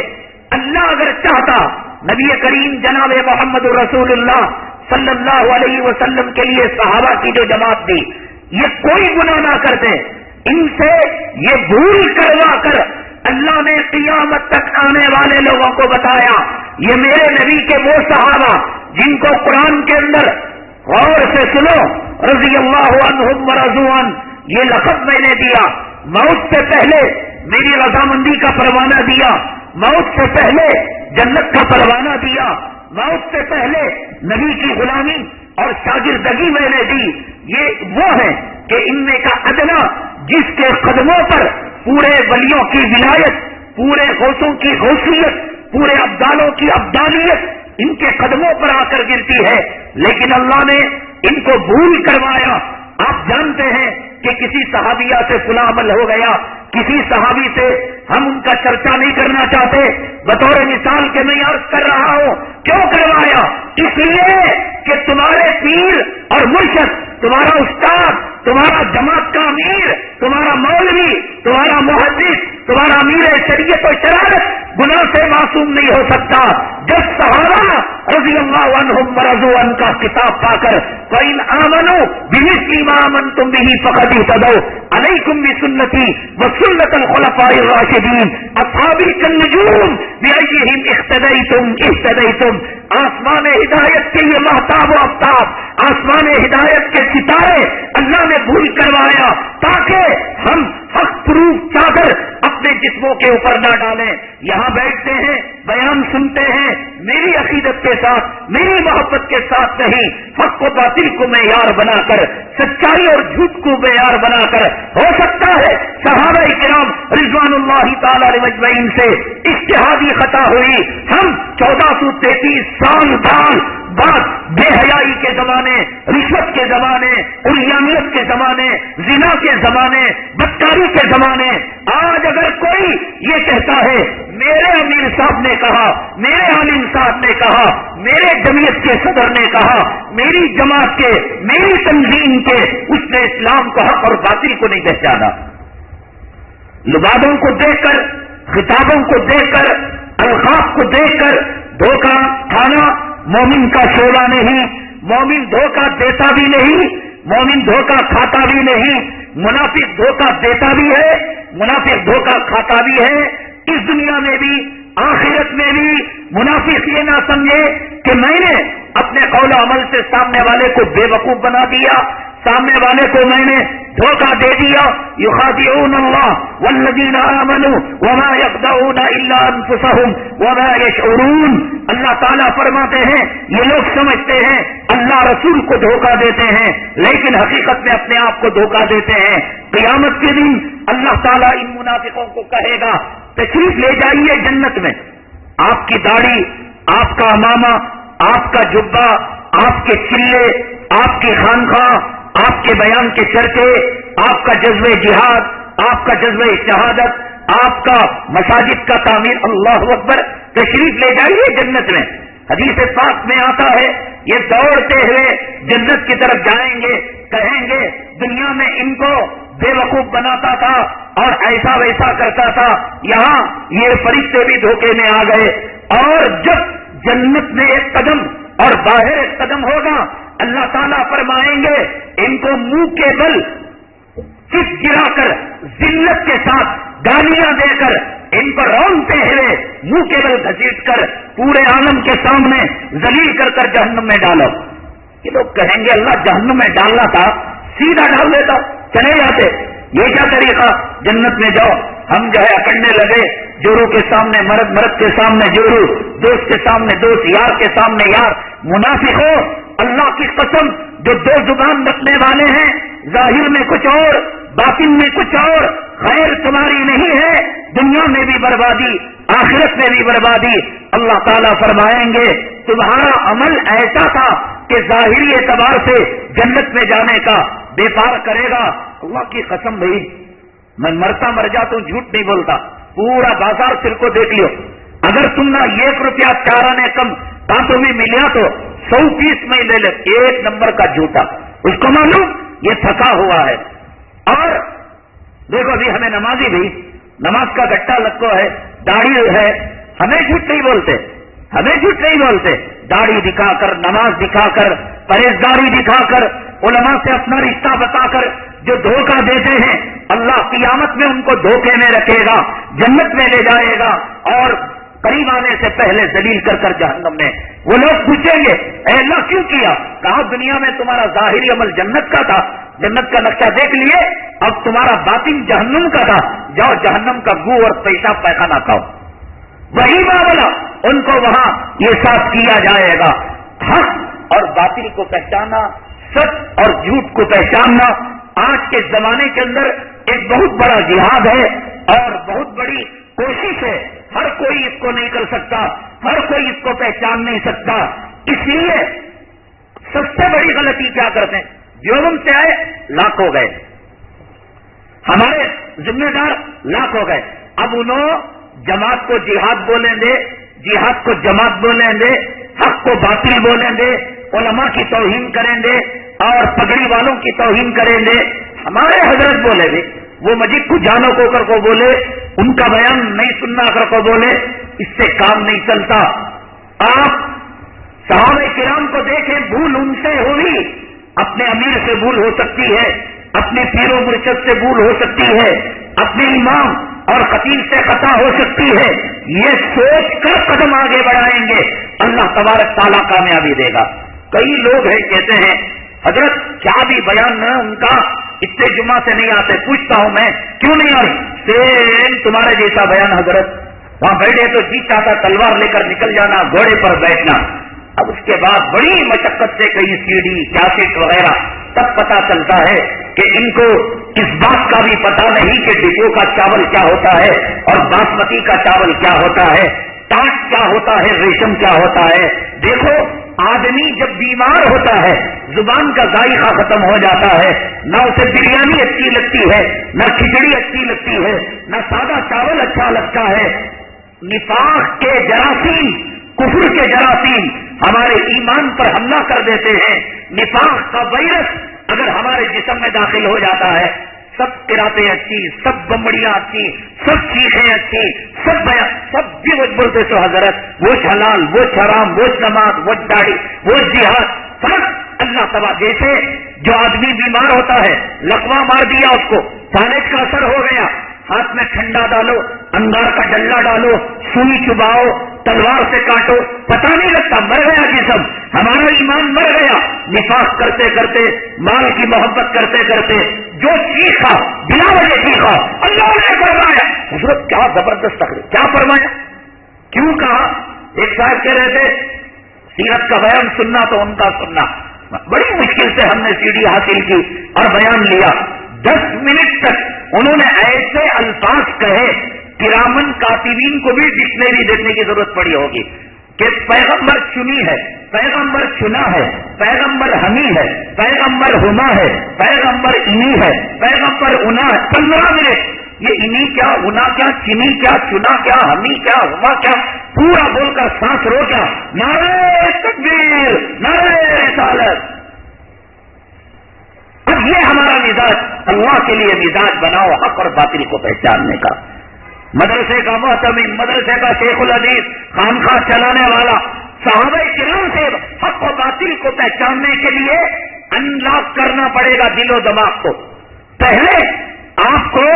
اللہ اگر چاہتا نبی کریم جناب محمد رسول اللہ صلی اللہ علیہ وسلم کے لیے صحابہ کی جو جماعت تھی یہ کوئی گناہ نہ کرتے، ان سے یہ بھول کروا کر اللہ نے قیامت تک آنے والے لوگوں کو بتایا یہ میرے نبی کے وہ صحابہ جن کو قرآن کے اندر غور سے سنو رضی اللہ عنہم ورضوا عنہ یہ لقب میں نے دیا، موت سے پہلے میری رضامندی کا پروانہ دیا، موت سے پہلے جنت کا پروانہ دیا، موت سے پہلے نبی کی غلامی اور شاگردگی میں نے دی. یہ وہ ہے کہ ان میں کا ادنا جس کے قدموں پر پورے ولیوں کی ولایت، پورے غوثوں کی غوثیت، پورے ابدالوں کی ابدالیت ان کے قدموں پر آ کر گرتی ہے، لیکن اللہ نے ان کو بھول کروایا. آپ جانتے ہیں کہ کسی صحابیہ سے فلاں عمل ہو گیا، کسی صحابی سے ہم ان کا چرچا نہیں کرنا چاہتے، بطور مثال کے میں عرض کر رہا ہوں کیوں کروایا؟ اس لیے کہ تمہارے پیر اور مرشد، تمہارا استاد، تمہارا جماعت کا امیر، تمہارا مولوی، تمہارا محدث، تمہارا امیر شریعت و شرارت گناہ سے معصوم نہیں ہو سکتا. جب صحابہ رضی اللہ عنہم ورضوا عنہ کا کتاب پا کر فَإِنْ آمَنُوا بِمِثْلِ مَا آمَنْتُمْ بِهِ فَقَدِ اهْتَدَوْا عَلَيْكُمْ بِسُنَّتِي وَسُنَّةِ الْخُلَفَاءِ الرَّاشِدِينَ أَصْحَابِي كَالنُّجُومِ بِأَيِّهِمْ اِقْتَدَيْتُمْ. آسمان ہدایت کے یہ مہتاب و آفتاب، آسمان ہدایت کے ستارے اللہ نے بھول کروایا تاکہ ہم حق پروف چادر اپنے جسموں کے اوپر نہ ڈالیں. یہاں بیٹھتے ہیں، بیان سنتے ہیں، میری عقیدت کے ساتھ، میری محبت کے ساتھ نہیں، حق و باطل کو معیار بنا کر، سچائی اور جھوٹ کو معیار بنا کر. ہو سکتا ہے صحابہ کرام رضوان اللہ تعالی علیہ مجمعین سے اجتہادی خطا ہوئی، ہم 1433 سال بعد بے حیائی کے زمانے، رشوت کے زمانے، عریانیت کے زمانے، زنا کے زمانے، بدکاری کے زمانے، آج اگر کوئی یہ کہتا ہے میرے امیر صاحب نے کہا، میرے عالم صاحب نے کہا، میرے جمعیت کے صدر نے کہا، میری جماعت کے، میری تنظیم کے، اس نے اسلام کو حق اور باطل کو نہیں پہچانا. لبادوں کو دیکھ کر، خطابوں کو دیکھ کر، القاب کو دیکھ کر دھوکہ کھانا مومن کا شعبہ نہیں. مومن دھوکہ دیتا بھی نہیں، مومن دھوکہ کھاتا بھی نہیں. منافق دھوکہ دیتا بھی ہے، منافق دھوکہ کھاتا بھی ہے. اس دنیا میں بھی آخرت میں بھی منافق یہ نہ سمجھے کہ میں نے اپنے قول و عمل سے سامنے والے کو بے وقوف بنا دیا، سامنے والے کو میں نے دھوکہ دے دیا. یخادعون اللہ والذین آمنوا وما یخدعون الا انفسهم وما یشعرون. اللہ تعالیٰ فرماتے ہیں یہ لوگ سمجھتے ہیں اللہ رسول کو دھوکہ دیتے ہیں، لیکن حقیقت میں اپنے آپ کو دھوکہ دیتے ہیں. قیامت کے دن اللہ تعالیٰ ان منافقوں کو کہے گا تشریف لے جائیے جنت میں. آپ کی داڑھی، آپ کا امامہ، آپ کا جبہ، آپ کے چلے، آپ کی خانقاہ، آپ کے بیان کے چرچے، آپ کا جذبہ جہاد، آپ کا جذبہ شہادت، آپ کا مساجد کا تعمیر، اللہ اکبر، تشریف لے جائیے جنت میں. حدیث پاک میں آتا ہے یہ دوڑتے ہوئے جنت کی طرف جائیں گے، کہیں گے دنیا میں ان کو بے وقوف بناتا تھا اور ایسا ویسا کرتا تھا، یہاں یہ فرشتے بھی دھوکے میں آ گئے. اور جب جنت میں ایک قدم اور باہر ایک قدم ہوگا، اللہ تعالیٰ فرمائیں گے ان کو منہ کے بل چپ گرا کر، ذلت کے ساتھ گالیاں دے کر، ان کو رونتے ہوئے منہ کے بل گھسیٹ کر پورے عالم کے سامنے ذلیل کر کر جہنم میں ڈالو. یہ لوگ کہیں گے اللہ جہنم میں ڈالنا تھا سیدھا ڈال دیتا، چلے جاتے، یہ کیا طریقہ، جنت میں جاؤ۔ ہم جو ہے اکڑنے لگے، جورو کے سامنے مرد، مرد کے سامنے جورو، دوست کے سامنے دوست، یار کے سامنے یار۔ منافق ہو، اللہ کی قسم، جو دو زبان رکھنے والے ہیں، ظاہر میں کچھ اور باطن میں کچھ اور، خیر تمہاری نہیں ہے، دنیا میں بھی بربادی آخرت میں بھی بربادی۔ اللہ تعالیٰ فرمائیں گے تمہارا عمل ایسا تھا کہ ظاہری اعتبار سے جنت میں جانے کا بے پار کرے گا۔ اللہ کی قسم بھائی، میں مرتا مر جاتا ہوں، جھوٹ نہیں بولتا، پورا بازار پھر کو دیکھ لیو، اگر تم نہ 1 روپیہ 4 آنے کم کانٹوں میں ملیا تو 100 پیس میں لے لے، 1 نمبر کا جھوٹا، اس کو معلوم یہ تھکا ہوا ہے۔ اور دیکھو ابھی ہمیں نمازی بھی نماز کا گٹا لگو ہے، داڑھی ہے، ہمیں جھوٹ نہیں بولتے، ہمیں جھوٹ نہیں بولتے، داڑھی دکھا کر، نماز دکھا کر، پرہیزگاری دکھا کر، علماء سے اپنا رشتہ بتا کر جو دھوکہ دیتے ہیں، اللہ قیامت میں ان کو دھوکے میں رکھے گا، جنت میں لے جائے گا، اور قریب آنے سے پہلے ذلیل کر کر جہنم میں۔ وہ لوگ پوچھیں گے اے اللہ کیوں کیا؟ کہا دنیا میں تمہارا ظاہری عمل جنت کا تھا، جنت کا نقشہ دیکھ لیے، اب تمہارا باطن جہنم کا تھا، جاؤ جہنم کا گو اور پیشاب پیخانہ کھاؤ۔ وہی معاملہ ان کو وہاں یہ صاف کیا جائے گا۔ حق اور باطل کو پہچانا، سچ اور جھوٹ کو پہچاننا آج کے زمانے کے اندر ایک بہت بڑا جہاد ہے اور بہت بڑی کوشش ہے۔ ہر کوئی اس کو نہیں کر سکتا، ہر کوئی اس کو پہچان نہیں سکتا، اس لیے سب سے بڑی غلطی کیا کرتے ہیں، دیوبند سے آئے لاکھ ہو گئے، ہمارے ذمہ دار لاکھ ہو گئے، اب انہوں جماعت کو جہاد بولیں گے، جہاد کو جماعت بولیں گے، حق کو باطل بولیں گے، علماء کی توہین کریں گے اور پگڑی والوں کی توہین کریں گے۔ ہمارے حضرت بولے گے، وہ مجید کو جانو کو کر کو بولے، ان کا بیان نہیں سننا کر کو بولے، اس سے کام نہیں چلتا۔ آپ صحابہ کرام کو دیکھیں، بھول ان سے ہوئی، اپنے امیر سے بھول ہو سکتی ہے، اپنے پیر و مرشد سے بھول ہو سکتی ہے، اپنے امام اور خطیب سے خطا ہو سکتی ہے، یہ سوچ کر قدم آگے بڑھائیں گے، اللہ تبارک تعالیٰ کامیابی دے گا۔ کئی لوگ ہیں کہتے ہیں حضرت کیا بھی بیان نہ ان کا اتنے جمعہ سے نہیں آتے، پوچھتا ہوں میں کیوں نہیں آ رہی، سیم تمہارے جیسا بیان حضرت، وہاں بیٹھے تو جی چاہتا تلوار لے کر نکل جانا، گھوڑے پر بیٹھنا۔ اب اس کے بعد بڑی مشقت سے کئی CD کیسٹ وغیرہ تب پتا چلتا ہے کہ ان کو اس بات کا بھی پتا نہیں کہ ڈپو کا چاول کیا ہوتا ہے اور باسمتی کا چاول کیا ہوتا ہے، ٹاٹ کیا ہوتا ہے، ریشم کیا ہوتا ہے۔ دیکھو آدمی جب بیمار ہوتا ہے زبان کا ذائقہ ختم ہو جاتا ہے، نہ اسے بریانی اچھی لگتی ہے، نہ کھچڑی اچھی لگتی ہے، نہ سادہ چاول اچھا لگتا ہے۔ نفاق کے جراثیم، کفر کے جراثیم ہمارے ایمان پر حملہ کر دیتے ہیں۔ نفاق کا وائرس اگر ہمارے جسم میں داخل ہو جاتا ہے، سب قراتیں اچھی، سب بمبڑیاں اچھی، سب چیخیں اچھی، سب بھی وہ بولتے سو حضرت، وہ حلال، وہ حرام، وہ نماز، وہ داڑھی، وہ جہاد، سب اللہ تبا۔ جیسے جو آدمی بیمار ہوتا ہے، لقمہ مار دیا اس کو، فالج کا اثر ہو گیا، ہاتھ میں ٹھنڈا ڈالو، انگار کا ڈلہ ڈالو، سوئی چباؤ، تلوار سے کاٹو، پتہ نہیں لگتا، مر گیا جسم، ہمارا ایمان مر گیا۔ نفاق کرتے کرتے، مال کی محبت کرتے کرتے، جو چیخا بلا وجہ چیخا، اللہ نے فرمایا، حضرت کیا زبردست تقریر، کیا فرمایا، کیوں کہا؟ ایک صاحب کہہ رہے تھے سیرت کا بیان سننا تو ان کا سننا، بڑی مشکل سے ہم نے CD حاصل کی اور بیان لیا، 10 منٹ تک انہوں نے ایسے الفاظ کہے، کرامن کاتبین کو بھی ڈکشنری دینے کی ضرورت پڑی ہوگی کہ پیغمبر چنی ہے، پیغمبر چنا ہے، پیغمبر ہمی ہے، پیغمبر ہما ہے، پیغمبر انی ہے، پیغمبر انا ہے۔ 15 منٹ یہ انی کیا، انا کیا، چنی کیا، چنا کیا، ہمی کیا، ہما کیا، پورا بول کر سانس روکا، نعرہ تکبیر، نعرہ رسالت۔ اب یہ ہمارا مزاج، اللہ کے لیے مزاج بناؤ حق اور باطل کو پہچاننے کا۔ مدرسے کا محتمم، مدرسے کا شیخ الحدیث، خانقاہ چلانے والا، صحابہ کرام سے حق و باطل کو پہچاننے کے لیے انلاک کرنا پڑے گا دل و دماغ کو۔ پہلے آپ کو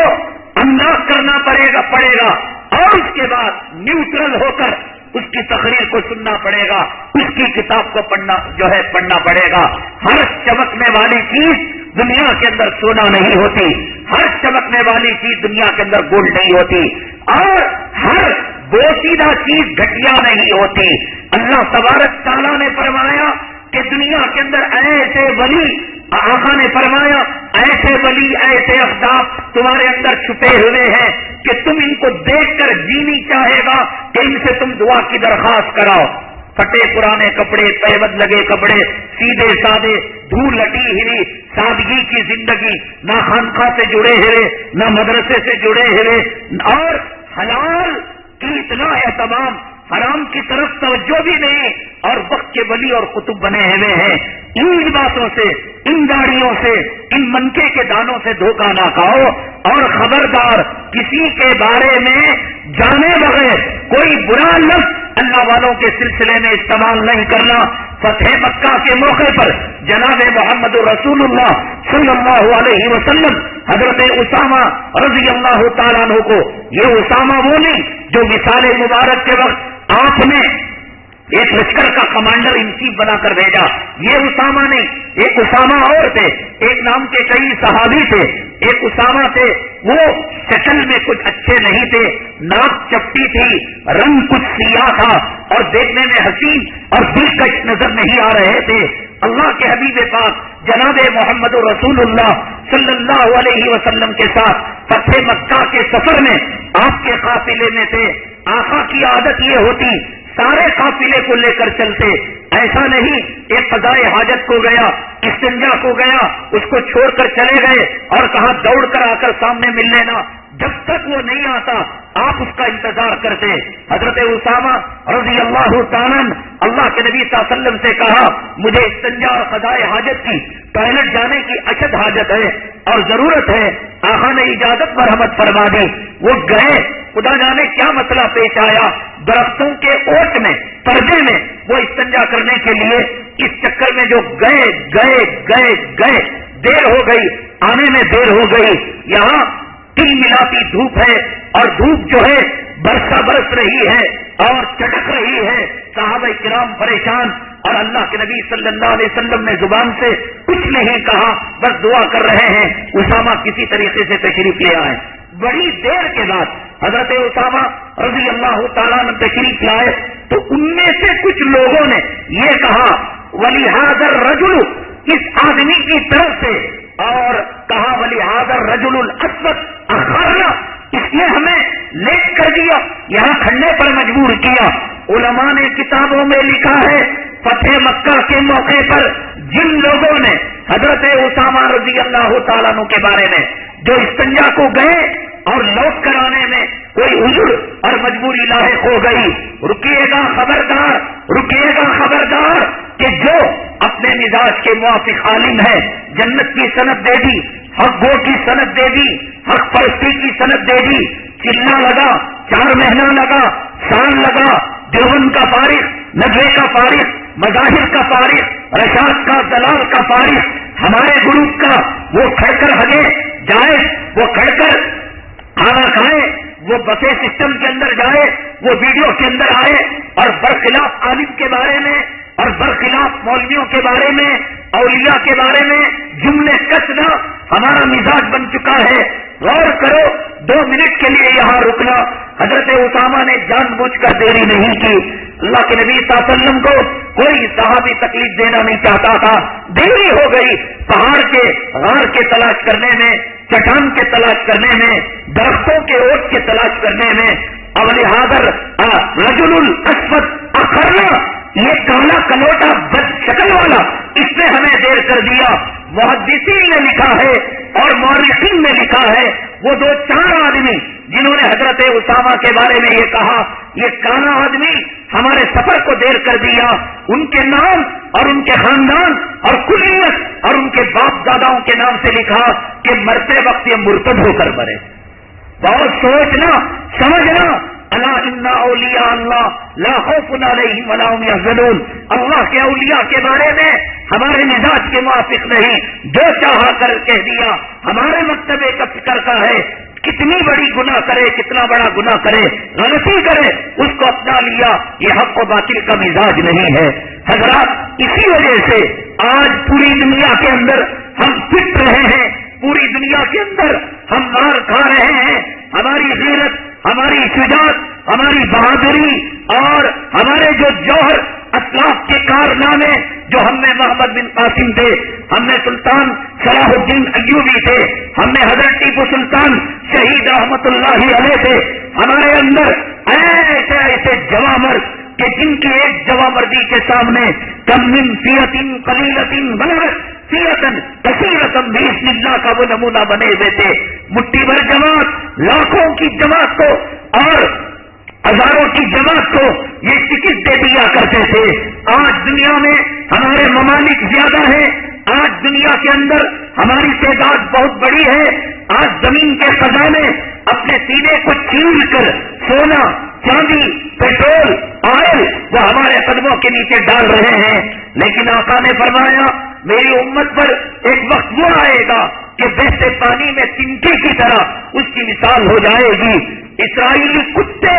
انلاک کرنا پڑے گا اور اس کے بعد نیوٹرل ہو کر اس کی تقریر کو سننا پڑے گا، اس کی کتاب کو پڑھنا پڑے گا۔ ہر چمکنے والی چیز دنیا کے اندر سونا نہیں ہوتی، ہر چمکنے والی چیز دنیا کے اندر گولڈ نہیں ہوتی، اور ہر بوسیدہ چیز گھٹیا نہیں ہوتی۔ اللہ تبارک تعالیٰ نے فرمایا کہ دنیا کے اندر ایسے ولی، آقا نے فرمایا ایسے ولی، ایسے افضال تمہارے اندر چھپے ہوئے ہیں کہ تم ان کو دیکھ کر جی نہیں چاہے گا کہ ان سے تم دعا کی درخواست کراؤ۔ پھٹے پرانے کپڑے، پیبند لگے کپڑے، سیدھے سادے، دھول لٹی ہوئی سادگی کی زندگی، نہ خانقاہ سے جڑے ہوئے، نہ مدرسے سے جڑے ہوئے، اور حلال کی اتنا اہتمام، حرام کی طرف توجہ بھی نہیں، اور وقت کے ولی اور قطب بنے ہوئے ہیں۔ ان باتوں سے، ان گاڑیوں سے، ان منکے کے دانوں سے دھوکہ نہ کھاؤ، اور خبردار کسی کے بارے میں جانے بغیر کوئی برا لفظ اللہ والوں کے سلسلے میں استعمال نہیں کرنا۔ فتح مکہ کے موقع پر جناب محمد رسول اللہ صلی اللہ علیہ وسلم حضرت اسامہ رضی اللہ تعالیٰ عنہ کو، یہ اسامہ وہ نہیں جو وصال مبارک کے وقت آپ نے ایک لشکر کا کمانڈر ان چیف بنا کر بھیجا، یہ اسامہ نہیں، ایک اسامہ اور تھے، ایک نام کے کئی صحابی تھے، ایک اسامہ تھے، وہ شکل میں کچھ اچھے نہیں تھے، ناک چپٹی تھی، رنگ کچھ سیاہ تھا، اور دیکھنے میں حسین اور دلکش نظر نہیں آ رہے تھے۔ اللہ کے حبیب پاک جناب محمد رسول اللہ صلی اللہ علیہ وسلم کے ساتھ فتح مکہ کے سفر میں آپ کے قافلے میں تھے۔ آقا کی عادت یہ ہوتی سارے قافلے کو لے کر چلتے، ایسا نہیں ایک قضائے حاجت کو گیا، استنجا کو گیا، اس کو چھوڑ کر چلے گئے اور کہا دوڑ کر آ کر سامنے مل لینا۔ جب تک وہ نہیں آتا آپ اس کا انتظار کرتے۔ حضرت اسامہ رضی اللہ تعالیٰ اللہ کے نبی صلی اللہ علیہ وسلم سے کہا مجھے استنجا اور قضائے حاجت کی، ٹوائلٹ جانے کی اشد حاجت ہے اور ضرورت ہے۔ آقا نے اجازت مرحمت فرما دی، وہ گئے، خدا جانے کیا مسئلہ پیش آیا، درختوں کے اوٹ میں، پردے میں وہ استنجا کرنے کے لیے، اس چکر میں جو گئے دیر ہو گئی، آنے میں دیر ہو گئی۔ یہاں تل ملاتی دھوپ ہے اور دھوپ جو ہے برس رہی ہے اور چٹک رہی ہے، صحابہ کرام پریشان، اور اللہ کے نبی صلی اللہ علیہ وسلم نے زبان سے کچھ نہیں کہا، بس دعا کر رہے ہیں اسامہ کسی طریقے سے تشریف لے آئے۔ بڑی دیر کے بعد حضرت اسامہ رضی اللہ تعالیٰ نے تشریف لائے تو ان میں سے کچھ لوگوں نے یہ کہا وَلِهَذَا الرَّجُلُ، اس آدمی کی طرف سے، اور کہا وَلِهَذَا الرَّجُلُ الْأَسْوَدُ أَخَرَّ، اس نے ہمیں لیٹ کر دیا، یہاں کھڑنے پر مجبور کیا۔ علماء نے کتابوں میں لکھا ہے فتح مکہ کے موقع پر جن لوگوں نے حضرت اسامہ رضی اللہ تعالیٰ عنہ کے بارے میں جو استنجا کو گئے اور لوٹ کر آنے میں کوئی عذر اور مجبوری لاحق ہو گئی، رکیے گا خبردار کہ جو اپنے مزاج کے موافق عالم ہے، جنت کی سند دے دی، حق گو کی سند دے دی، حق پرستی کی سند دے دی، چلنا لگا، 4 مہینہ لگا، سال لگا، دیوبند کا فارغ، ندوے کا فارغ، مظاہر کا فارغ، رشاد کا، دلال کا فارغ، ہمارے گروپ کا، وہ کھڑ کر ہگے جائے، وہ کھڑ کر کھانا کھائے، وہ بسے سسٹم کے اندر جائے، وہ ویڈیو کے اندر آئے، اور برخلاف عالم کے بارے میں اور برخلاف مولویوں کے بارے میں، اولیاء کے بارے میں جملے کسنا ہمارا مزاج بن چکا ہے۔ غور کرو، 2 منٹ کے لیے یہاں رکنا۔ حضرت اسامہ نے جان بوجھ کر دیری نہیں کی، اللہ کے نبی صلی اللہ علیہ وسلم کو کوئی صحابی تکلیف دینا نہیں چاہتا تھا، دیری ہو گئی، پہاڑ کے غار کے تلاش کرنے میں، چٹان کے تلاش کرنے میں، درختوں کے اوٹ کے تلاش کرنے میں۔ وَلِهَذَا الرَّجُلُ الْأَسْوَدُ أَخَرَّ، یہ کالا کلوٹا بد شکل والا، اس نے ہمیں دیر کر دیا۔ محدثین نے لکھا ہے اور مورخین نے لکھا ہے، وہ 2-4 آدمی جنہوں نے حضرت اسامہ کے بارے میں یہ کہا یہ کالا آدمی ہمارے سفر کو دیر کر دیا، ان کے نام اور ان کے خاندان اور کلیت اور ان کے باپ داداؤں کے نام سے لکھا کہ مرتے وقت یہ مرتد ہو کر مرے۔ بہت سوچنا سمجھنا، الا ان اولیاء اللہ لا خوف علیہم ولا هم يحزنون، اللہ کے اولیاء کے بارے میں ہمارے مزاج کے موافق نہیں، جو چاہا کر کہہ دیا، ہمارے مرتبے کا فکر کا ہے، کتنی بڑی گناہ کرے، کتنا بڑا گناہ کرے، غلطی کرے، اس کو اپنا لیا، یہ حق و باطل کا مزاج نہیں ہے حضرات۔ اسی وجہ سے آج پوری دنیا کے اندر ہم پٹ رہے ہیں، پوری دنیا کے اندر ہم مار کھا رہے ہیں۔ ہماری غیرت، ہماری شجاعت، ہماری بہادری اور ہمارے جو جوہر اسلاف کے کارنامے، جو ہم میں محمد بن قاسم تھے، ہم میں سلطان صلاح الدین ایوبی تھے، ہم میں حضرت ٹیپو سلطان شہید رحمت اللہ علیہ تھے، ہمارے اندر ایسے ایسے جوامر کہ جن کی ایک جوامردی کے سامنے کم من فیۃ قلیلۃ غلبت فیۃ کثیرۃ باذن اللہ کا وہ نمونہ بنے ہوئے تھے۔ مٹھی بھر جماعت، لاکھوں کی جماعت کو اور ہزاروں کی جماعت کو یہ ٹکٹ دے دیا کرتے تھے۔ آج دنیا میں ہمارے ممالک زیادہ ہیں، آج دنیا کے اندر ہماری تعداد بہت بڑی ہے، آج زمین کے خزانے اپنے سینے کو چیر کر سونا، چاندی، پیٹرول، آئل وہ ہمارے قدموں کے نیچے ڈال رہے ہیں، لیکن آقا نے فرمایا میری امت پر ایک وقت وہ آئے گا کہ بہتے پانی میں تنکے کی طرح اس کی مثال ہو جائے گی۔ اسرائیلی کتے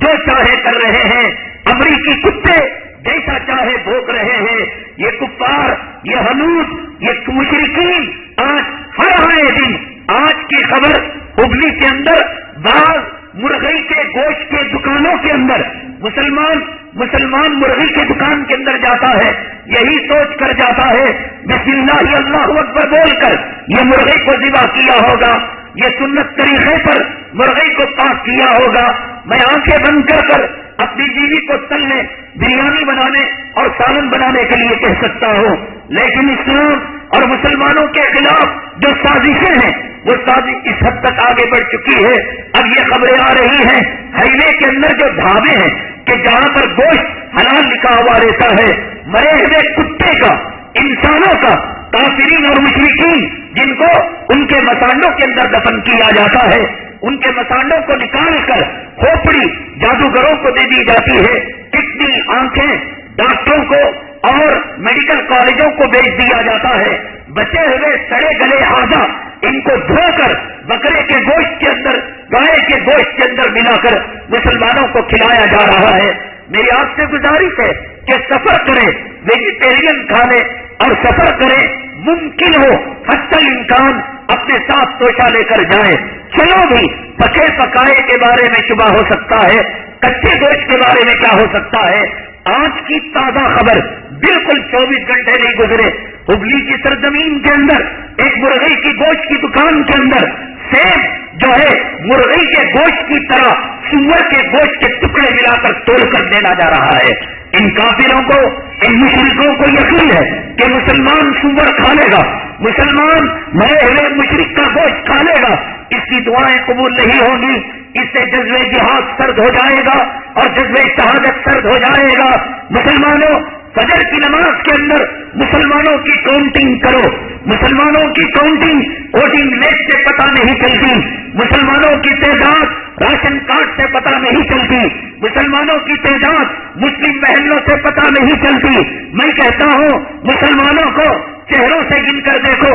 جو چاہے کر رہے ہیں، امریکی کتے جیسا چاہے بھوک رہے ہیں، یہ کفار، یہ حنوط، یہ مشرکین آج ہر آئے دن آج کی خبر ہبلی کے اندر بعض مرغی کے گوشت کے دکانوں کے اندر مسلمان مرغی کے دکان کے اندر جاتا ہے، یہی سوچ کر جاتا ہے بسم اللہ اللہ اکبر بول کر یہ مرغی کو ذبح کیا ہوگا، یہ سنت طریقے پر مرغی کو پاک کیا ہوگا، میں آنکھیں بند کر کر اپنی بیوی کو تلنے، بریانی بنانے اور سالن بنانے کے لیے کہہ سکتا ہوں، لیکن اسلام اور مسلمانوں کے خلاف جو سازشیں ہیں وہ سازش اس حد تک آگے بڑھ چکی ہے۔ اب یہ خبریں آ رہی ہیں ہائی وے کے اندر جو ڈھابے ہیں کہ جہاں پر گوشت حلال لکھا ہوا رہتا ہے، مرے ہوئے کتے کا، انسانوں کا، کافرین اور مشرکین جن کو ان کے مسانڈوں کے اندر دفن کیا جاتا ہے، ان کے مسانڈوں کو نکال کر کھوپڑی جادوگروں کو دے دی جاتی ہے، کتنی آنکھیں ڈاکٹروں کو اور میڈیکل کالجوں کو بیچ دیا جاتا ہے، بچے ہوئے سڑے گلے اعضا ان کو دھو کر بکرے کے گوشت کے اندر، گائے کے گوشت کے اندر ملا کر مسلمانوں کو کھلایا جا رہا ہے۔ میری آپ سے گزارش ہے کہ سفر کریں، ویجیٹیرین کھانے اور سفر کریں، ممکن ہو حتی الامکان اپنے ساتھ توشہ لے کر جائیں۔ چلو بھی پکے پکائے کے بارے میں شبہ ہو سکتا ہے، کچے گوشت کے بارے میں کیا ہو سکتا ہے۔ آج کی تازہ خبر، بالکل 24 گھنٹے نہیں گزرے، ہبلی کی سرزمین کے اندر ایک مرغی کی گوشت کی دکان کے اندر سیب جو ہے مرغی کے گوشت کی طرح سور کے گوشت کے ٹکڑے ملا کر توڑ کر دینا جا رہا ہے۔ ان کافروں کو، ان مشرکوں کو یقین ہے کہ مسلمان سور کھا لے گا، مسلمان مرے ہوئے مشرک کا گوشت کھا لے گا، اس کی دعائیں قبول نہیں ہوں گی، اس سے جذبہ جہاد سرد ہو جائے گا اور جذبہ شہادت سرد ہو جائے گا۔ مسلمانوں، فجر کی نماز کے اندر مسلمانوں کی کاؤنٹنگ کرو، مسلمانوں کی کاؤنٹنگ ووٹنگ لسٹ سے پتہ نہیں چلتی، مسلمانوں کی تعداد راشن کارڈ سے پتہ نہیں چلتی، مسلمانوں کی تعداد مسلم محلوں سے پتہ نہیں چلتی۔ میں کہتا ہوں مسلمانوں کو چہروں سے گن کر دیکھو،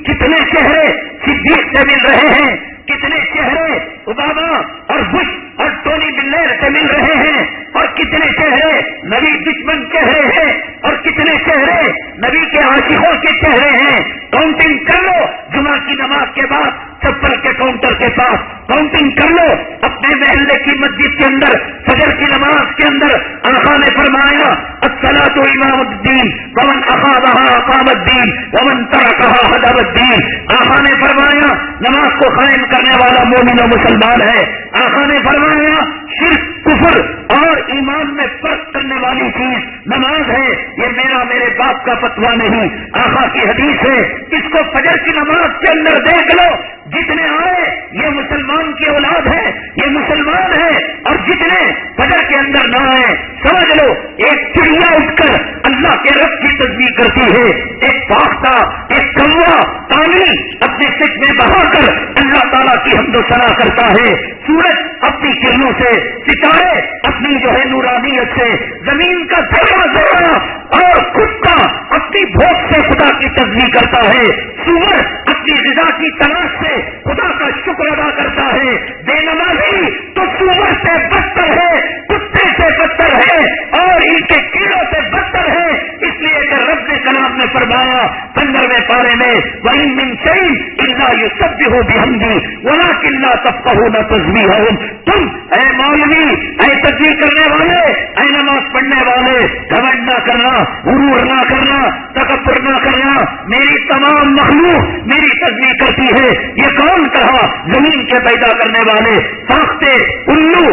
کتنے چہرے صدیق سے مل رہے ہیں، کتنے چہرے اوباما اور بش اور ٹونی بلیر سے مل رہے ہیں، اور کتنے چہرے نبی دشمن چہرے ہیں، اور کتنے چہرے نبی کے عاشقوں کے چہرے ہیں۔ کاؤنٹنگ کر لو، جمعہ کی نماز کے بعد سفر کے کاؤنٹر کے پاس کاؤنٹنگ کر لو، اپنے محلے کی مسجد کے اندر فجر کی نماز کے اندر آقا نے فرمایا الصلاۃ امام الدین ومن اقامها اقام الدین ومن ترکها هدم الدین۔ آقا نے فرمایا نماز کو قائم کرنے والا مومن و مسلمان ہے۔ آقا نے فرمایا شرک، کفر اور ایمان میں فرق کرنے والی چیز نماز ہے، یہ میرے باپ کا فتویٰ نہیں، آقا کی حدیث ہے۔ اس کو فجر کی نماز کے اندر دیکھ لو، جتنے آئے یہ مسلمان کی اولاد ہے، یہ مسلمان ہے، اور جتنے فجر کے اندر نہ آئے سمجھ لو ایک چڑیا اٹھ کر اللہ کے رب کی تسبیح کرتی ہے، ایک فاختہ، ایک کوا پانی اپنے سچ میں بہا کر اللہ تعالیٰ کی حمد و ثنا کرتا ہے، سورج اپنی کرنوں سے، ستارے اپنی جو ہے نورانیت سے، زمین کا ذرہ اور کتا اپنی بھوک سے خدا کی تسبیح کرتا ہے، سور اپنی غذا کی تلاش سے خدا کا شکر کو ادا کرتا ہے، بے نمازی تو سور سے بدتر ہے، کتے سے بدتر ہے اور ان کے کیڑوں سے بدتر ہے، اس لیے کہ رب نے کلام میں فرمایا 15ویں پارے میں وَإِن مِّن شَيْءٍ إِلَّا يُسَبِّحُ بِحَمْدِهِ وَلَٰكِن لَّا تَفْقَهُونَ تَسْبِيحَهُم۔ تم اے مولوی، اے تسبیح کرنے والے، اے نماز پڑھنے والے، گھمنڈ نہ کرنا، غرور نہ کرنا، تکبر نہ کرنا، میری تمام مخلوق میری تسبیح کرتی ہے۔ یہ کون کہا؟ زمین کے پیدا کرنے والے، ساختے، الو،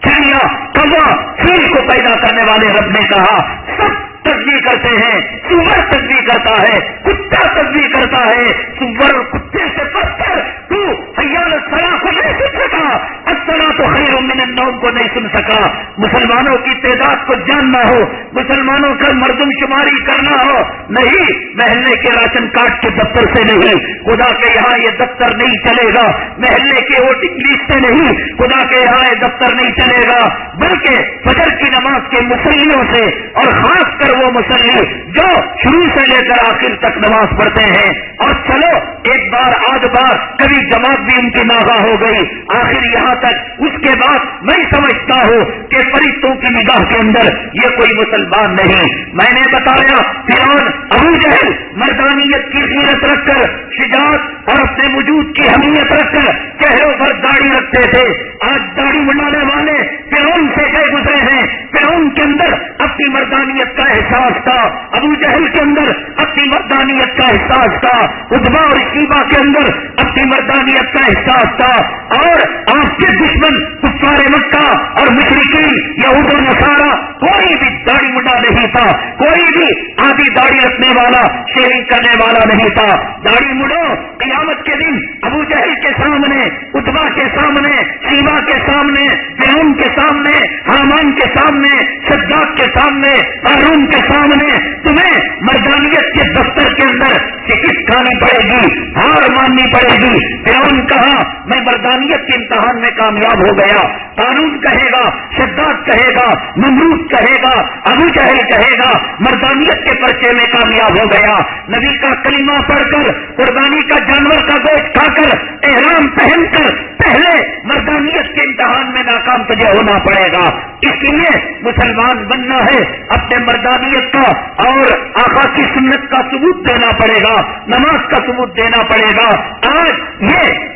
چڑیا، کوا، چیل کو پیدا کرنے والے رب نے کہا سب تسبیح کرتے ہیں۔ سور تسبیح کرتا ہے، کتا تسبیح کرتا ہے، سور اور کتے سے بدتر تو حی علی الصلاۃ کو نہیں سن سکا، الصلاۃ خیر من النوم کو نہیں سن سکا۔ مسلمانوں کی تعداد کو جاننا ہو، مسلمانوں کا مردم شماری کرنا ہو، نہیں محلے کے راشن کارڈ کے دفتر سے نہیں، خدا کے یہاں یہ دفتر نہیں چلے گا، محلے کے ووٹنگ لسٹ سے نہیں، خدا کے یہاں یہ دفتر نہیں چلے گا، بلکہ فجر کی نماز کے مصلیوں سے، اور خاص کر وہ مصلی جو شروع سے لے کر آخر تک نماز پڑھتے ہیں۔ اور چلو ایک بار آدھ بار کبھی جماعت بھی ان کی ناغہ ہو گئی آخر یہاں تک، اس کے بعد میں سمجھتا ہوں کہ فرشتوں کی نگاہ کے اندر یہ کوئی مسلمان نہیں۔ میں نے بتایا فرعون ابو جہل مردانیت کی غیرت رکھ کر، شجاعت اور اپنے وجود کی اہمیت رکھ کر چہروں پر داڑھی رکھتے تھے، آج داڑھی منڈانے والے فرعون سے گئے گزرے ہیں۔ فرعون کے اندر اپنی مردانیت کا احساس تھا، ابو جہل کے اندر اپنی مردانیت کا احساس تھا، عتبہ اور شیبہ کے اندر اپنی مردانیت کا احساس تھا، اور آپ کے دشمن کفار مکہ اور مشرکین یہود و نصارہ کوئی بھی داڑھی منڈا نہیں تھا، کوئی بھی آدھی داڑھی رکھنے والا شیونگ کرنے والا نہیں تھا۔ داڑھی مڑو قیامت کے دن ابو جہل کے سامنے، عتبہ کے سامنے، شیبہ کے سامنے، فرعون کے سامنے، حامان کے سامنے، شداد کے سامنے، قارون کے سامنے تمہیں مردانیت کے دفتر کے اندر شکست کھانی پڑے گی، ہار ماننی پڑے گی۔ فرعون کہا میں مردانیت کے امتحان میں کامیاب ہو گیا، قارون کہے گا، شداد کہے گا، نمرود کہے گا، ابو جہل کہے گا مردانیت کے پرچے میں کامیاب ہو گیا۔ نبی کا کلمہ پڑھ کر، قربانی کا جانور کا گوشت کھا کر، احرام پہن کر پہلے مردانیت کے امتحان میں ناکام تجھے ہونا پڑے گا۔ اس لیے مسلمان بننا ہے، اپنے مردانیت کا اور آقا کی سنت کا ثبوت دینا پڑے گا، نماز کا ثبوت دینا پڑے گا۔ آج یہ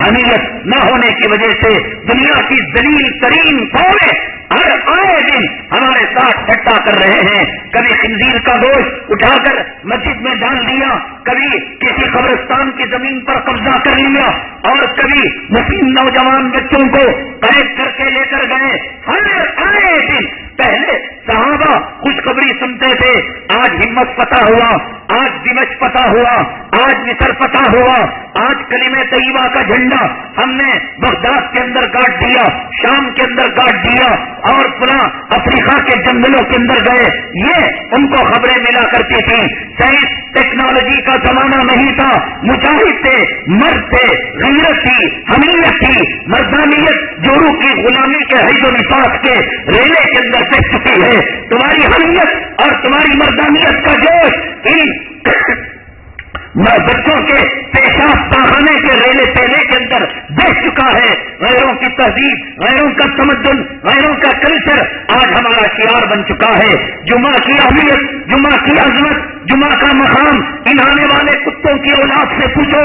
اہمیت نہ ہونے کی وجہ سے دنیا کی ذلیل ترین قومیں ہر آئے دن ہمارے ساتھ ٹھٹا کر رہے ہیں، کبھی خنزیر کا گوشت اٹھا کر مسجد میں ڈال دیا، کبھی کسی قبرستان کی زمین پر قبضہ کر لیا، اور کبھی مسلم نوجوان بچوں کو قید کر کے لے کر گئے۔ ہر آئے دن پہلے صحابہ خوشخبری سنتے تھے، آج ہمت فتح ہوا، آج دمشق فتح ہوا، آج مصر فتح ہوا، آج کلمہ طیبہ کا جھنڈا ہم نے بغداد کے اندر گاڑ دیا، شام کے اندر گاڑ دیا، اور فلاں افریقہ کے جنگلوں کے اندر گئے۔ یہ ان کو خبریں ملا کرتی تھیں۔ سائنس ٹیکنالوجی کا زمانہ نہیں تھا، مجاہد تھے، مرد تھے، غیرت تھی، حمیت تھی، مردانیت جورو کی غلامی کے حید و نفاس کے ریلے کے اندر بیٹھ چکی ہے۔ تمہاری حمیت اور تمہاری مردانیت کا جوش ان بچوں کے پیشاب پاخانے کے ریلے تیلے کے اندر بیٹھ چکا ہے۔ غیروں کی تہذیب، غیروں کا تمدن، غیروں کا کلچر آج ہمارا شعار بن چکا ہے۔ جمعہ کی اہمیت، جمعہ کی عظمت، جمعہ کا مقام ان آنے والے کتوں کی اولاد سے پوچھو،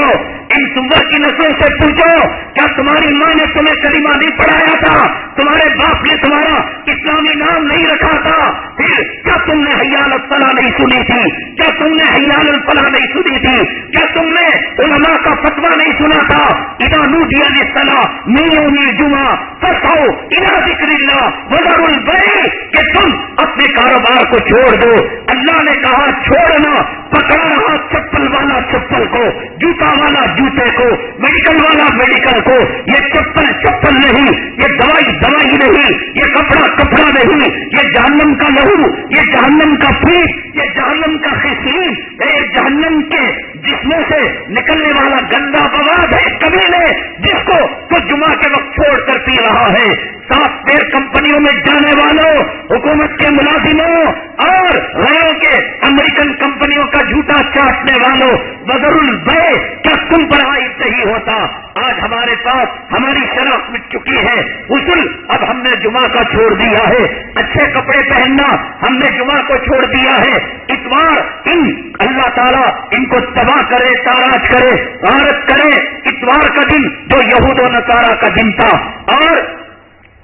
ان سور کی نسلوں سے پوچھو، کیا تمہاری ماں نے تمہیں کلمہ نہیں پڑھایا تھا؟ تمہارے باپ نے تمہارا اسلامی نام نہیں رکھا تھا؟ پھر کیا تم نے حی علی الصلاۃ نہیں سنی تھی؟ کیا تم نے حی علی الفلاح نہیں سنی تھی؟ کیا تم نے علماء کا فتویٰ نہیں سنا تھا؟ اذا نودی للصلاۃ من یوم الجمعہ فاسعوا الی ذکر اللہ وذروا البیع، کہ تم اپنے کاروبار کو چھوڑ دو۔ اللہ نے کہا چھوڑنا، پکڑا رہا چپل والا چپل کو، جوتا والا جوتے کو، میڈیکل والا میڈیکل کو۔ یہ چپل چپل نہیں، یہ دوائی دوائی نہیں، یہ کپڑا کپڑا نہیں، یہ جہنم کا لہو، یہ جہنم کا پیٹ، یہ جہنم کا خسین، یہ جہنم کے جسموں سے نکلنے والا گندا مواد ہے کمینے، جس کو تو جمعہ کے وقت چھوڑ کر پی رہا ہے۔ سافٹ ویئر کمپنیوں میں جانے والوں، حکومت کے ملازموں اور غیروں کے امریکن کمپنیوں کا جھوٹا چاٹنے والوں، وذر البیع، کیا تم پر عائد نہیں ہوتا؟ آج ہمارے پاس ہماری شرف مٹ چکی ہے، غسل اب ہم نے جمعہ کا چھوڑ دیا ہے، اچھے کپڑے پہننا ہم نے جمعہ کو چھوڑ دیا ہے، اتوار ان اللہ تعالیٰ ان کو تباہ کرے، تاراج کرے، غارت کرے۔ اتوار کا دن جو یہود و نصارہ کا دن تھا، اور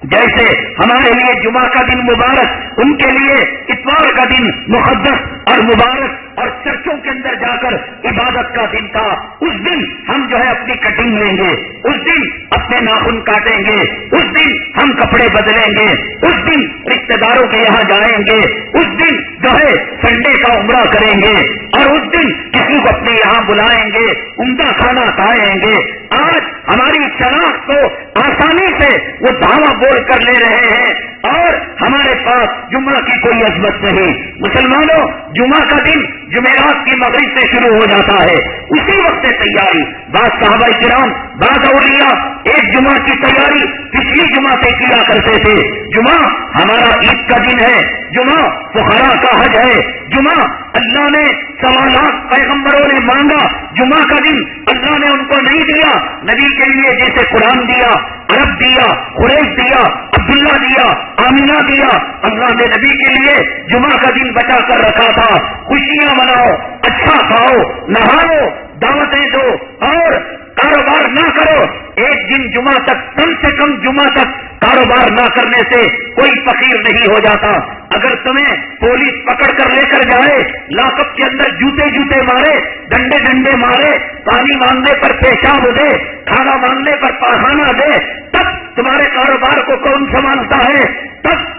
جیسے ہمارے لیے جمعہ کا دن مبارک، ان کے لیے اتوار کا دن مقدس اور مبارک اور چرچوں کے اندر جا کر عبادت کا دن تھا۔ اس دن ہم جو ہے اپنی کٹنگ لیں گے، اس دن اپنے ناخن کاٹیں گے، اس دن ہم کپڑے بدلیں گے، اس دن رشتے داروں کے یہاں جائیں گے، اس دن جو ہے سنڈے کا عمرہ کریں گے، اور اس دن کسی کو اپنے یہاں بلائیں گے، عمدہ کھانا کھائیں گے۔ آج ہماری شناخت کو آسانی سے وہ دعویٰ بول کر لے رہے ہیں، اور ہمارے پاس جمعہ کی کوئی عظمت نہیں۔ مسلمانوں، جمعہ کا دن جمعرات کی مغرب سے شروع ہو جاتا ہے، اسی وقت سے تیاری بعض صحابہ کرام، بعض اولیاء ایک جمعہ کی تیاری پچھلی جمعہ سے کیا کرتے تھے۔ جمعہ ہمارا عید کا دن ہے، جمعہ فقراء کا حج ہے، جمعہ اللہ نے 1.25 لاکھ پیغمبروں نے مانگا، جمعہ کا دن اللہ نے ان کو نہیں دیا، نبی کے لیے جیسے قرآن دیا، عرب دیا، قریش دیا، عبداللہ دیا، آمینہ دیا، اللہ نے نبی کے لیے جمعہ کا دن بچا کر رکھا تھا۔ خوشیاں مناؤ، اچھا کھاؤ، نہاؤ، دعوتیں دو، اور کاروبار نہ کرو۔ ایک دن جمعہ تک، کم سے کم جمعہ تک کاروبار نہ کرنے سے کوئی فقیر نہیں ہو جاتا۔ اگر تمہیں پولیس پکڑ کر لے کر جائے، لاک اپ کے اندر جوتے مارے، ڈنڈے مارے، پانی مانگنے پر پیشاب دے، کھانا مانگنے پر پاخانہ دے، تب تمہارے کاروبار کو کون سنبھالتا ہے؟ تب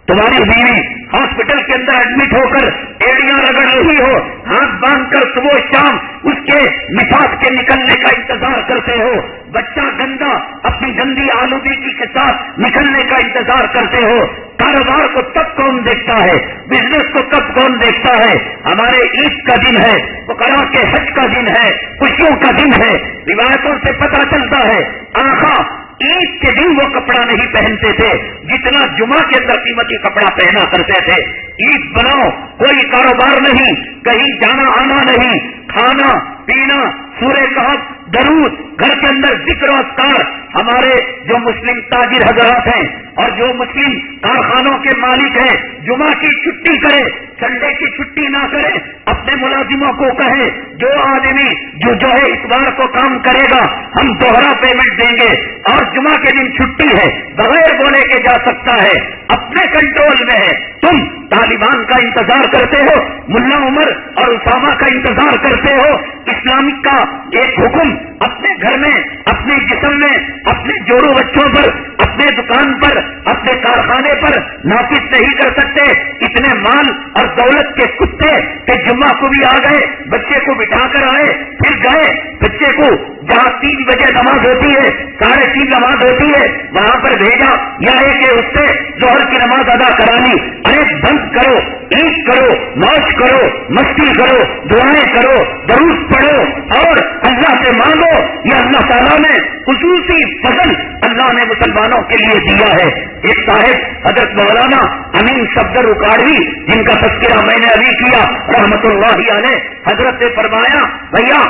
تمہاری بیوی ہاسپٹل کے اندر ایڈمٹ ہو کر ایڑیاں رگڑ رہی ہو، ہاتھ باندھ کر صبح شام اس کے نفاس کے نکلنے کا انتظار کرتے ہو، بچہ گندا اپنی گندی آلودگی کے ساتھ نکلنے کا انتظار کرتے ہو۔ کاروبار کو تب کون دیکھتا ہے؟ بزنس کو کب کون دیکھتا ہے؟ ہمارے عید کا دن ہے، فقراء کے حج کا دن ہے، خوشیوں کا دن ہے۔ روایتوں سے پتہ چلتا ہے آقا عید کے دن وہ کپڑا نہیں پہنتے تھے جتنا جمعہ کے اندر قیمتی کپڑا پہنا کرتے تھے۔ عید بناؤ، کوئی کاروبار نہیں، کہیں جانا آنا نہیں، کھانا پینا، سورہ کہف، درود، گھر کے اندر ذکر و اذکار۔ ہمارے جو مسلم تاجر حضرات ہیں اور جو مسلم کارخانوں کے مالک ہیں، جمعہ کی چھٹی کرے، سنڈے کی چھٹی نہ کرے، اپنے ملازموں کو کہے جو آدمی جو ہے اتوار کو کام کرے گا ہم دوہرا پیمنٹ دیں گے، اور جمعہ کے دن چھٹی ہے، بغیر بولے کے جا سکتا ہے، اپنے کنٹرول میں ہے۔ تم طالبان کا انتظار کرتے ہو، ملا عمر اور اسامہ کا انتظار کرتے ہو، اسلامک کا ایک حکم اپنے گھر میں، اپنے جسم میں، اپنے جوڑوں بچوں پر، اپنے دکان پر، اپنے کارخانے پر نافذ نہیں کر سکتے۔ اتنے مال اور دولت کے کتے کہ جمعہ کو بھی آ گئے، بچے کو بٹھا کر آئے، پھر گئے بچے کو جہاں 3 بجے نماز ہوتی ہے، 3:30 نماز ہوتی ہے، وہاں پر بھیجا، یا ہے کہ اس سے ظہر کی نماز ادا کرانی۔ ارے بند کرو، عید کرو، موج کرو، مستی کرو، دعائیں کرو، درود پڑھو اور اللہ سے مانگو۔ یہ اللہ تعالیٰ نے خصوصی فضل اللہ نے مسلمانوں کے لیے دیا ہے۔ ایک صاحب حضرت مولانا امین صفدر اکاڑوی، جن کا تذکرہ میں نے ابھی کیا رحمت اللہ علیہ، حضرت نے فرمایا بھیا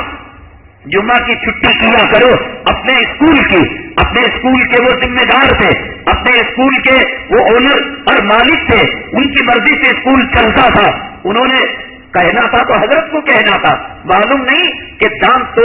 جمعہ کی چھٹی کیا کرو۔ اپنے اسکول کے وہ ذمہ دار تھے، اپنے اسکول کے وہ اونر اور مالک تھے، ان کی مرضی سے اسکول چلتا تھا۔ انہوں نے کہنا تھا تو حضرت کو کہنا تھا، معلوم نہیں کہ دانت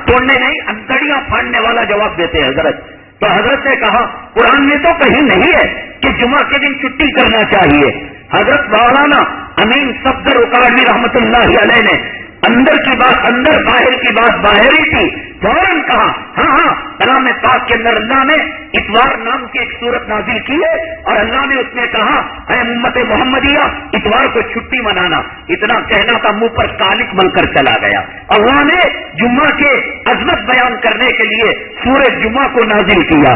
توڑنے نہیں انتڑیاں پھاڑنے والا جواب دیتے حضرت۔ تو حضرت نے کہا قرآن میں تو کہیں نہیں ہے کہ جمعہ کے دن چھٹی کرنا چاہیے۔ حضرت مولانا امین صفدر اکاڑوی رحمت اللہ علیہ نے اندر کی بات اندر، باہر کی بات باہر ہی تھی، فوراً کہا ہاں کلام پاک کے اندر اللہ نے اتوار نام کی ایک سورت نازل کی ہے، اور اللہ نے اس میں کہا اے امت محمدیہ اتوار کو چھٹی منانا۔ اتنا کہنا تھا، منہ پر کالک بن کر چلا گیا۔ اللہ نے جمعہ کے عظمت بیان کرنے کے لیے سورۃ جمعہ کو نازل کیا۔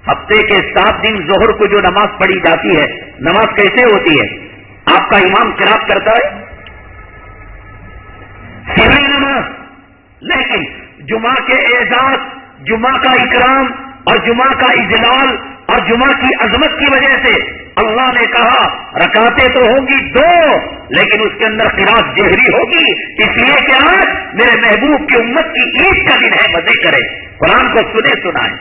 ہفتے کے 7 دن ظہر کو جو نماز پڑھی جاتی ہے، نماز کیسے ہوتی ہے؟ آپ کا امام قرات کرتا ہے سری نماز، لیکن جمعہ کے اعزاز، جمعہ کا اکرام اور جمعہ کا اجلال اور جمعہ کی عظمت کی وجہ سے اللہ نے کہا رکعتیں تو ہوں گی 2 لیکن اس کے اندر قرات جہری ہوگی، اس لیے کہ آج میرے محبوب کی امت کی عید کا دن ہے، مزے کرے، قرآن کو سنے سنائے۔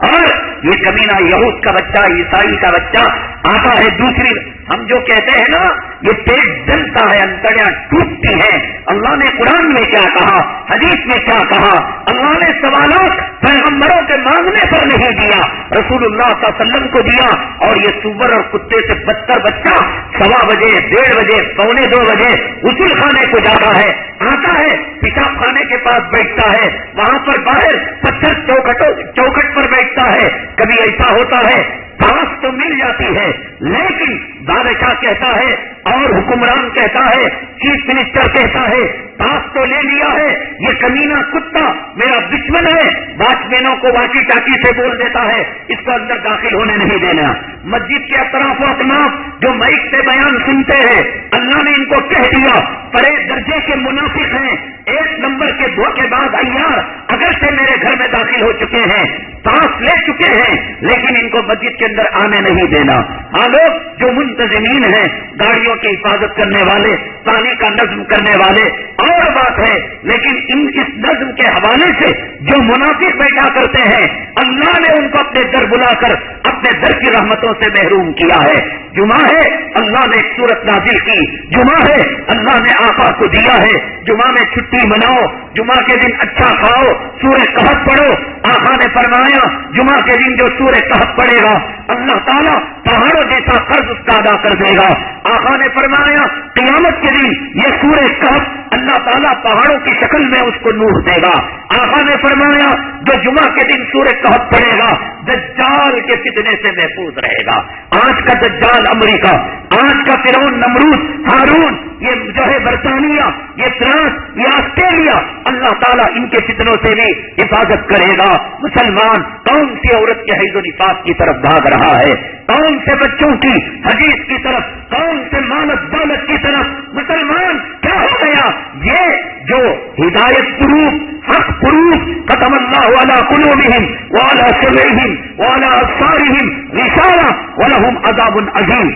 اور یہ کمینہ یہود کا بچہ، عیسائی کا بچہ آتا ہے دوسری، ہم جو کہتے ہیں نا یہ پیٹ جلتا ہے، انتڑیاں ٹوٹتی ہیں۔ اللہ نے قرآن میں کیا کہا، حدیث میں کیا کہا؟ اللہ نے سوالات پیغمبروں کے مانگنے پر نہیں دیا، رسول اللہ صلی اللہ علیہ وسلم کو دیا۔ اور یہ سور اور کتے سے بدتر بچہ 1:15 بجے، 1:30 بجے، 1:45 بجے غسل خانے کو جاتا ہے، آتا ہے پیشاب خانے کے پاس بیٹھتا ہے، وہاں پر باہر پتھر چوکھٹ پر بیٹھتا ہے۔ کبھی ایسا ہوتا ہے تاش تو مل جاتی ہے، لیکن بادشاہ کہتا ہے اور حکمران کہتا ہے، چیف منسٹر کہتا ہے تاش تو لے لیا ہے، یہ کمینہ کتا میرا دشمن ہے، واچ مینوں کو واچی ٹاکی سے بول دیتا ہے اس کو اندر داخل ہونے نہیں دینا۔ مسجد کے اطراف و اطناف جو مائک سے بیان سنتے ہیں، اللہ نے ان کو کہہ دیا بڑے درجے کے منافق ہیں، 1 نمبر کے دھوکے باز عیار اگرچہ میرے گھر میں داخل ہو چکے ہیں، سانس لے چکے ہیں، لیکن ان کو مسجد کے اندر آنے نہیں دینا۔ ہاں لوگ جو منتظمین ہیں، گاڑیوں کی حفاظت کرنے والے، پانی کا نظم کرنے والے اور بات ہے، لیکن اس نظم کے حوالے سے جو منافق بیٹھا کرتے ہیں، اللہ نے ان کو اپنے در بلا کر اپنے در کی رحمتوں سے محروم کیا ہے۔ جمعہ ہے، اللہ نے ایک سورت نازل کی، جمعہ ہے، اللہ نے آقا کو دیا ہے، جمعہ میں چھٹی مناؤ، جمعہ کے دن اچھا کھاؤ، سورہ کہف پڑھو۔ آقا نے فرمایا جمعہ کے دن جو سورہ کہف پڑھے گا اللہ تعالیٰ پہاڑوں جیسا قرض اس کا ادا کر دے گا۔ آقا نے فرمایا قیامت کے دن یہ سورہ کہف اللہ تعالیٰ پہاڑوں کی شکل میں اس کو نور دے گا۔ آقا نے فرمایا جو جمعہ کے دن سورہ کہف پڑھے گا دجال کے فتنے سے محفوظ رہے گا۔ آج کا دجال امریکہ، آج کا فرعون نمرود ہارون، یہ جو ہے برطانیہ، یہ فرانس، یہ آسٹریلیا، اللہ تعالیٰ ان کے فتنوں سے بھی حفاظت کرے گا۔ مسلمان کون سی عورت کے حیض و نفاس کی طرف بھاگ رہا ہے، کون سے بچوں کی حدیث کی طرف، کون سے مال دولت کی طرف؟ مسلمان کیا ہو گیا؟ یہ جو ہدایت پروف، حق پروف، ختم اللہ علی قلوبہم وعلی سمعہم وعلی ابصارہم غشاوہ ولہم عذاب عظیم،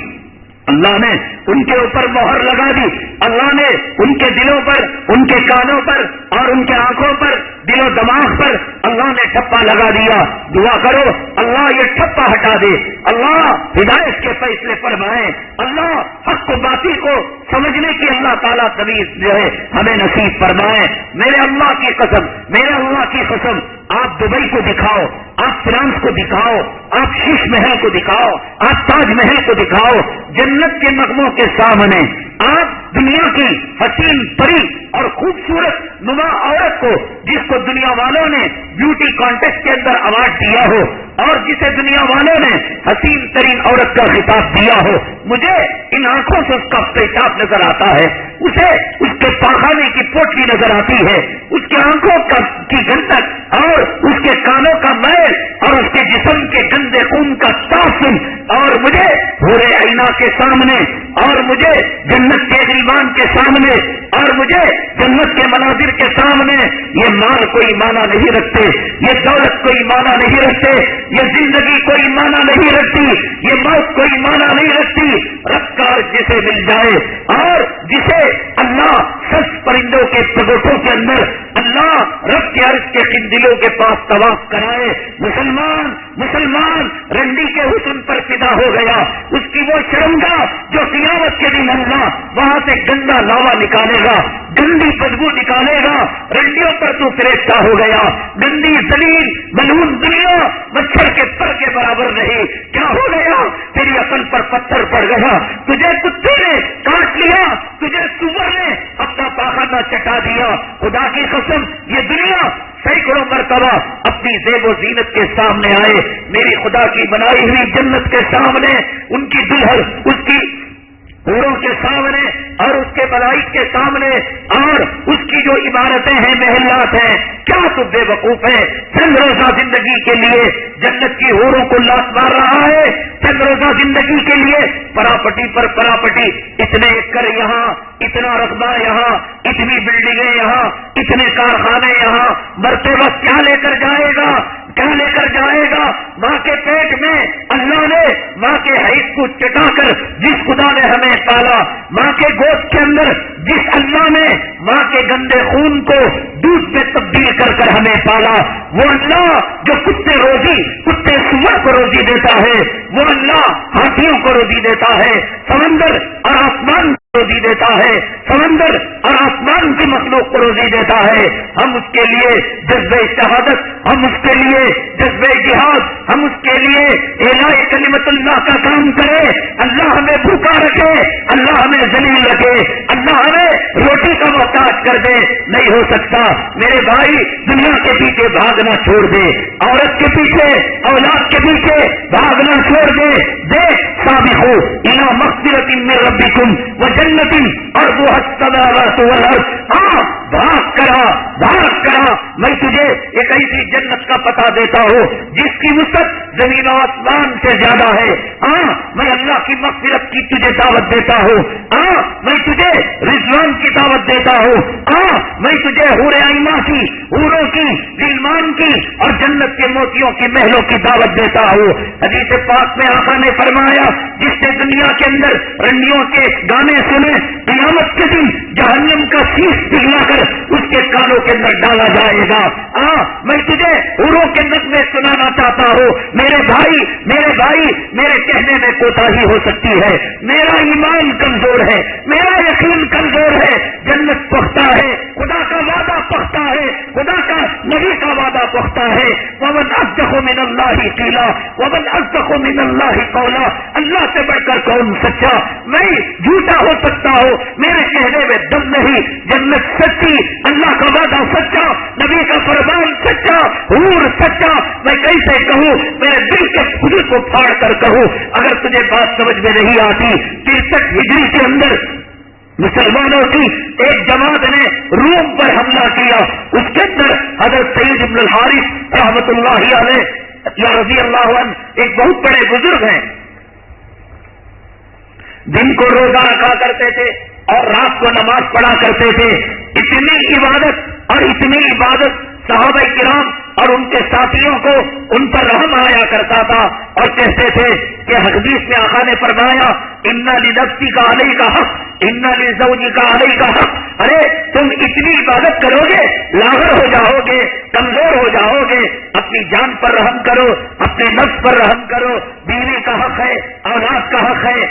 اللہ نے ان کے اوپر مہر لگا دی، اللہ نے ان کے دلوں پر، ان کے کانوں پر اور ان کے آنکھوں پر، دل و دماغ پر اللہ نے ٹھپا لگا دیا۔ دعا کرو اللہ یہ ٹھپا ہٹا دے، اللہ ہدایت کے فیصلے فرمائے، اللہ حق و باطل کو سمجھنے کی اللہ تعالیٰ تمیز جو ہے ہمیں نصیب فرمائے۔ میرے اللہ کی قسم، میرے اللہ کی قسم، آپ دبئی کو دکھاؤ، آپ فرانس کو دکھاؤ، آپ شیش محل کو دکھاؤ، آپ تاج محل کو دکھاؤ، جنت کے نغموں کے سامنے آپ دنیا کی حسین پری اور خوبصورت نما عورت کو، جس کو دنیا والوں نے بیوٹی کانٹیسٹ کے اندر ایوارڈ دیا ہو اور جسے دنیا والوں نے حسین ترین عورت کا خطاب دیا ہو، مجھے ان آنکھوں سے اس کا پیشاب نظر آتا ہے، اسے اس کے پاخانے کی پوٹلی نظر آتی ہے، اس کے آنکھوں کی گندک اور اس کے کانوں کا میل اور اس کے جسم کے گندے خون کا تعفن، اور مجھے حور عینہ کے سامنے اور مجھے جنت کے غلمان کے سامنے اور مجھے جنت کے مناظر کے سامنے یہ مال کوئی معنی نہیں رکھتے، یہ دولت کوئی معنی نہیں رکھتے، یہ زندگی کوئی معنی نہیں رکھتی، یہ موت کوئی معنی نہیں رکھتی۔ رفتار جسے مل جائے اور جسے اللہ سس پرندوں کے پگوٹوں کے اندر اللہ رب کے عرش کے قندلوں کے پاس طواف کرائے، مسلمان رنڈی کے حسن پر فدا ہو گیا، اس کی وہ شرمگاہ جو قیامت کے دن اللہ وہاں سے گندا لاوا نکالے گا، گندی بدبو نکالے گا، رنڈیوں پر تو فریفتہ ہو گیا، گندی ذلیل ملعون دنیا مچھر کے پر کے برابر رہی، کیا ہو گیا؟ تیری عقل پر پتھر پڑ گیا، تجھے کتے نے کاٹ لیا، تجھے سور نے اپنا پاخانہ چٹا دیا۔ خدا کی قسم یہ دنیا سینکڑوں مرتبہ اپنی زیب و زینت کے سامنے آئے، میری خدا کی بنائی ہوئی جنت کے سامنے، ان کی دلہن، اس کی حوروں کے سامنے اور اس کے ملائک کے سامنے اور اس کی جو عمارتیں ہیں، محلات ہیں، کیا تو بے وقوف ہے؟ چند روزہ زندگی کے لیے جنت کی حوروں کو لات مار رہا ہے، چند روزہ زندگی کے لیے پراپرٹی پر پراپرٹی، اتنے ایکڑ یہاں، اتنا رقبہ یہاں، اتنی بلڈنگیں یہاں، اتنے کارخانے یہاں، مرتے وقت کیا لے کر جائے گا؟ کیا لے کر جائے گا؟ ماں کے پیٹ میں اللہ نے ماں کے حیض کو چٹا کر جس خدا نے ہمیں پالا، ماں کے گود کے اندر جس اللہ نے ماں کے گندے خون کو دودھ میں تبدیل کر کر ہمیں پالا، وہ اللہ جو کتے سور کو روزی دیتا ہے، وہ اللہ ہاتھیوں کو روزی دیتا ہے، سمندر اور آسمان کو روزی دیتا ہے، سمندر اور آسمان کی مخلوق کو روزی دیتا ہے، ہم اس کے لیے جذبہ شہادت، ہم اس کے لیے جذبہ جہاد، ہم اس کے لیے اعلاء کلمت اللہ کا کام کرے، اللہ ہمیں بھوکا رکھے، اللہ ہمیں ذلیل رکھے، اللہ ہمیں روٹی کا محتاج کر دے، نہیں ہو سکتا۔ میرے بھائی دنیا کے پیچھے بھاگنا چھوڑ دے، عورت کے پیچھے، اولاد کے پیچھے بھاگنا چھوڑ دے، سابقوا الی مغفرۃ من ربکم وجنۃ ارضها السماوات والارض، بھاگ کرا، میں تجھے ایک ایسی جنت کا پتہ دیتا ہوں جس کی وسعت زمین و آسمان سے زیادہ ہے، میں اللہ کی مغفرت کی تجھے دعوت دیتا ہوں، میں تجھے رضوان کی دعوت دیتا ہوں، میں تجھے حور عینہ کی، حوروں کی، غلمان کی اور جنت کے موتیوں کی محلوں کی دعوت دیتا ہوں۔ حدیث پاک میں آقا نے فرمایا جس نے دنیا کے اندر رنڈیوں کے گانے سنے، قیامت کے دن جہنم کا شیش پگھلا کر اس کے کانوں کے اندر ڈالا جائے گا۔ میں تجھے حوروں کے نغمے سنانا چاہتا ہوں۔ میرے بھائی میرے کہنے میں کوتاہی ہو سکتی ہے، میرا ایمان کمزور ہے، میرا یقین کمزور ہے، جنت پختہ ہے، خدا کا وعدہ پختہ ہے، خدا کا نبی کا وعدہ پختہ ہے، ومن اصدق من اللہ قیلا ومن اصدق من اللہ قولا، اللہ سے بڑھ کر کون سچا؟ میں جھوٹا ہو سکتا ہوں، میرے کہنے میں دم نہیں، جنت سچی، اللہ کا وعدہ سچا، نبی کا فرمان سچا، حور سچا، میں کیسے کہوں؟ میرے دل کے خود کو پھاڑ کر کہوں۔ اگر تجھے بات سمجھ میں نہیں آتی، 63 ہجری کے اندر مسلمانوں کی ایک جماعت نے روم پر حملہ کیا، اس کے اندر حضرت سعید بن الحارث رحمۃ اللہ علیہ یا رضی اللہ عنہ ایک بہت بڑے بزرگ ہیں، دن کو روزہ رکھا کرتے تھے اور رات کو نماز پڑھا کرتے تھے، اتنی عبادت صحابہ کرام اور ان کے ساتھیوں کو ان پر رحم آیا کرتا تھا اور کہتے تھے کہ حدیث میں آقا نے فرمایا ان لنفسک علیک حق ان لزوجک علیک حق، ارے تم اتنی عبادت کرو گے لاغر ہو جاؤ گے، کمزور ہو جاؤ گے، اپنی جان پر رحم کرو، اپنے نفس پر رحم کرو، بیوی کا حق ہے، اولاد کا حق ہے۔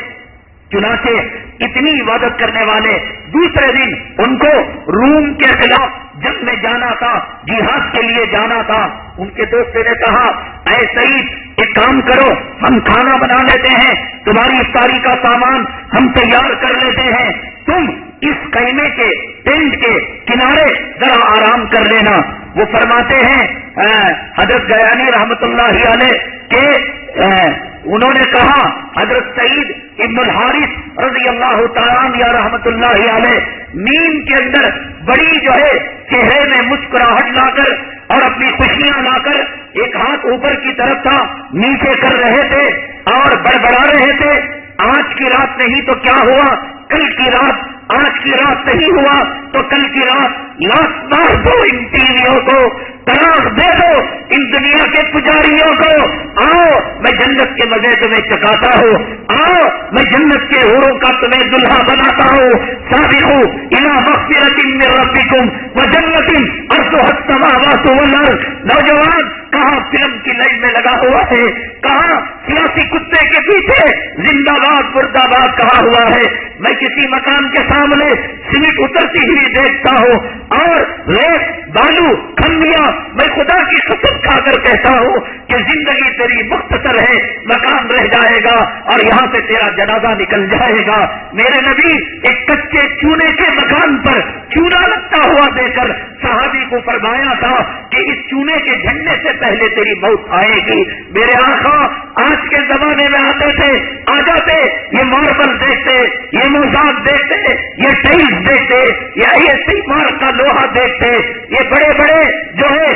چنانچہ اتنی عبادت کرنے والے دوسرے دن ان کو روم کے خلاف جنگ میں جانا تھا، جہاد کے لیے جانا تھا، ان کے دوست نے کہا اے سعید ایک کام کرو، ہم کھانا بنا لیتے ہیں، تمہاری افطاری کا سامان ہم تیار کر لیتے ہیں، تم اس خیمے کے ٹینٹ کے کنارے ذرا آرام کر لینا۔ وہ فرماتے ہیں حضرت گیانی رحمت اللہ علیہ کہ انہوں نے کہا حضرت سعید ابن الحارث رضی اللہ تعالیٰ یا رحمت اللہ علیہ نیند کے اندر بڑی جو ہے چہرے میں مسکراہٹ لا کر اور اپنی خوشیاں لا کر ایک ہاتھ اوپر کی طرف تھا نیچے کر رہے تھے اور بڑبڑا رہے تھے، آج کی رات نہیں تو کیا ہوا کل کی رات، آج کی رات نہیں ہوا تو کل کی رات، لاکھ مار دو ان ٹیویوں کو، طلاق دے دو ان دنیا کے پجاریوں کو، آؤ میں جنت کے مزے تمہیں چکاتا ہوں، آؤ میں جنت کے حوروں کا تمہیں دلہا بناتا ہوں۔ سابقوا الی مغفرۃ من ربکم وجنۃ عرضها السماوات والارض۔ نوجوان کہاں فلم کی لائن میں لگا ہوا ہے، کہاں سیاسی کتے کے پیچھے زندہ باد مردہ باد کہا ہوا ہے، میں کسی مکان کے سامنے سیمنٹ اترتی ہوئی دیکھتا ہوں اور ریت بالو کھمبیاں، میں خدا کی قسم کھا کر کہتا ہوں کہ زندگی تیری مختصر ہے، مکان رہ جائے گا اور یہاں سے تیرا جنازہ نکل جائے گا۔ میرے نبی ایک کچے چونے کے مکان پر چونا لگتا ہوا دے کر صحابی کو فرمایا تھا کہ اس چونے کے جھڑنے سے پہلے تیری موت آئے گی۔ میرے آقا آج کے زمانے میں آتے تھے، آ جاتے یہ ماربل دیکھتے، یہ موزات دیکھتے، یہ ٹائلس دیکھتے، یہ ایسی مارک کا لوہا دیکھتے، یہ بڑے بڑے جو ہے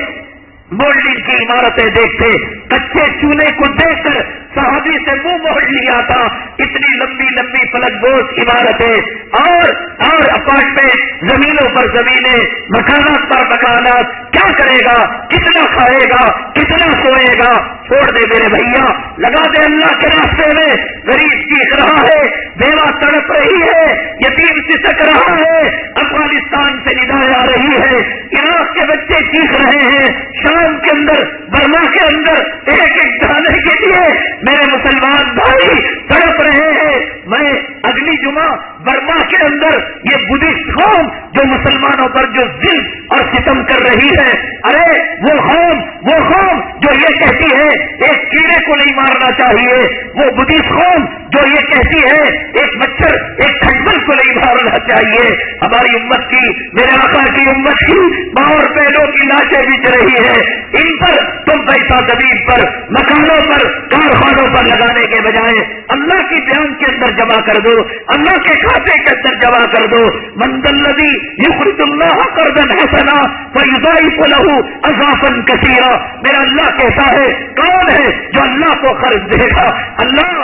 مولڈنگ کی عمارتیں دیکھتے، کچے چولہے کو دیکھ کر صحابی سے منہ موڑ لیا تھا. اتنی لمبی لمبی فلک بوس عمارتیں اور اپارٹمنٹ، زمینوں پر زمینیں، مکانات پر مکانات. کیا کرے گا؟ کتنا کھائے گا؟ کتنا سوئے گا؟ چھوڑ دے میرے بھیا، لگا دے اللہ کے راستے میں. غریب چیخ رہا ہے، بیوہ تڑپ رہی ہے، یتیم سسک رہا ہے، افغانستان سے ندائیں آ رہی ہے، عراق کے بچے چیخ رہے ہیں، شام کے اندر، برما کے اندر ایک ایک دانے کے لیے میرے مسلمان بھائی تڑپ رہے ہیں. میں اگلی جمعہ برما کے اندر یہ بدھسٹ قوم جو مسلمانوں پر جو ظلم اور ستم کر رہی ہے، ارے وہ قوم جو یہ کہتی ہے ایک کیڑے کو نہیں مارنا چاہیے، وہ بدھسٹ قوم جو یہ کہتی ہے ایک مچھر، ایک ٹھنڈل کو نہیں مارنا چاہیے. ہماری امت کی، میرے آقا کی امت کی ماں اور بہنوں کی لاشیں بچ رہی ہے. ان پر تم پیسہ زمین پر، مکانوں پر، کارخانوں پر لگانے کے بجائے اللہ کی بیان کے اندر جمع کر دو، اللہ کے کھاتے کے اندر جمع کر دو. من ذا الذی یقرض اللہ قرضا حسنا فیضاعف له اضعافا کثیرا. میرا اللہ کہتا ہے، کون ہے جو اللہ کو قرض دے گا؟ اللہ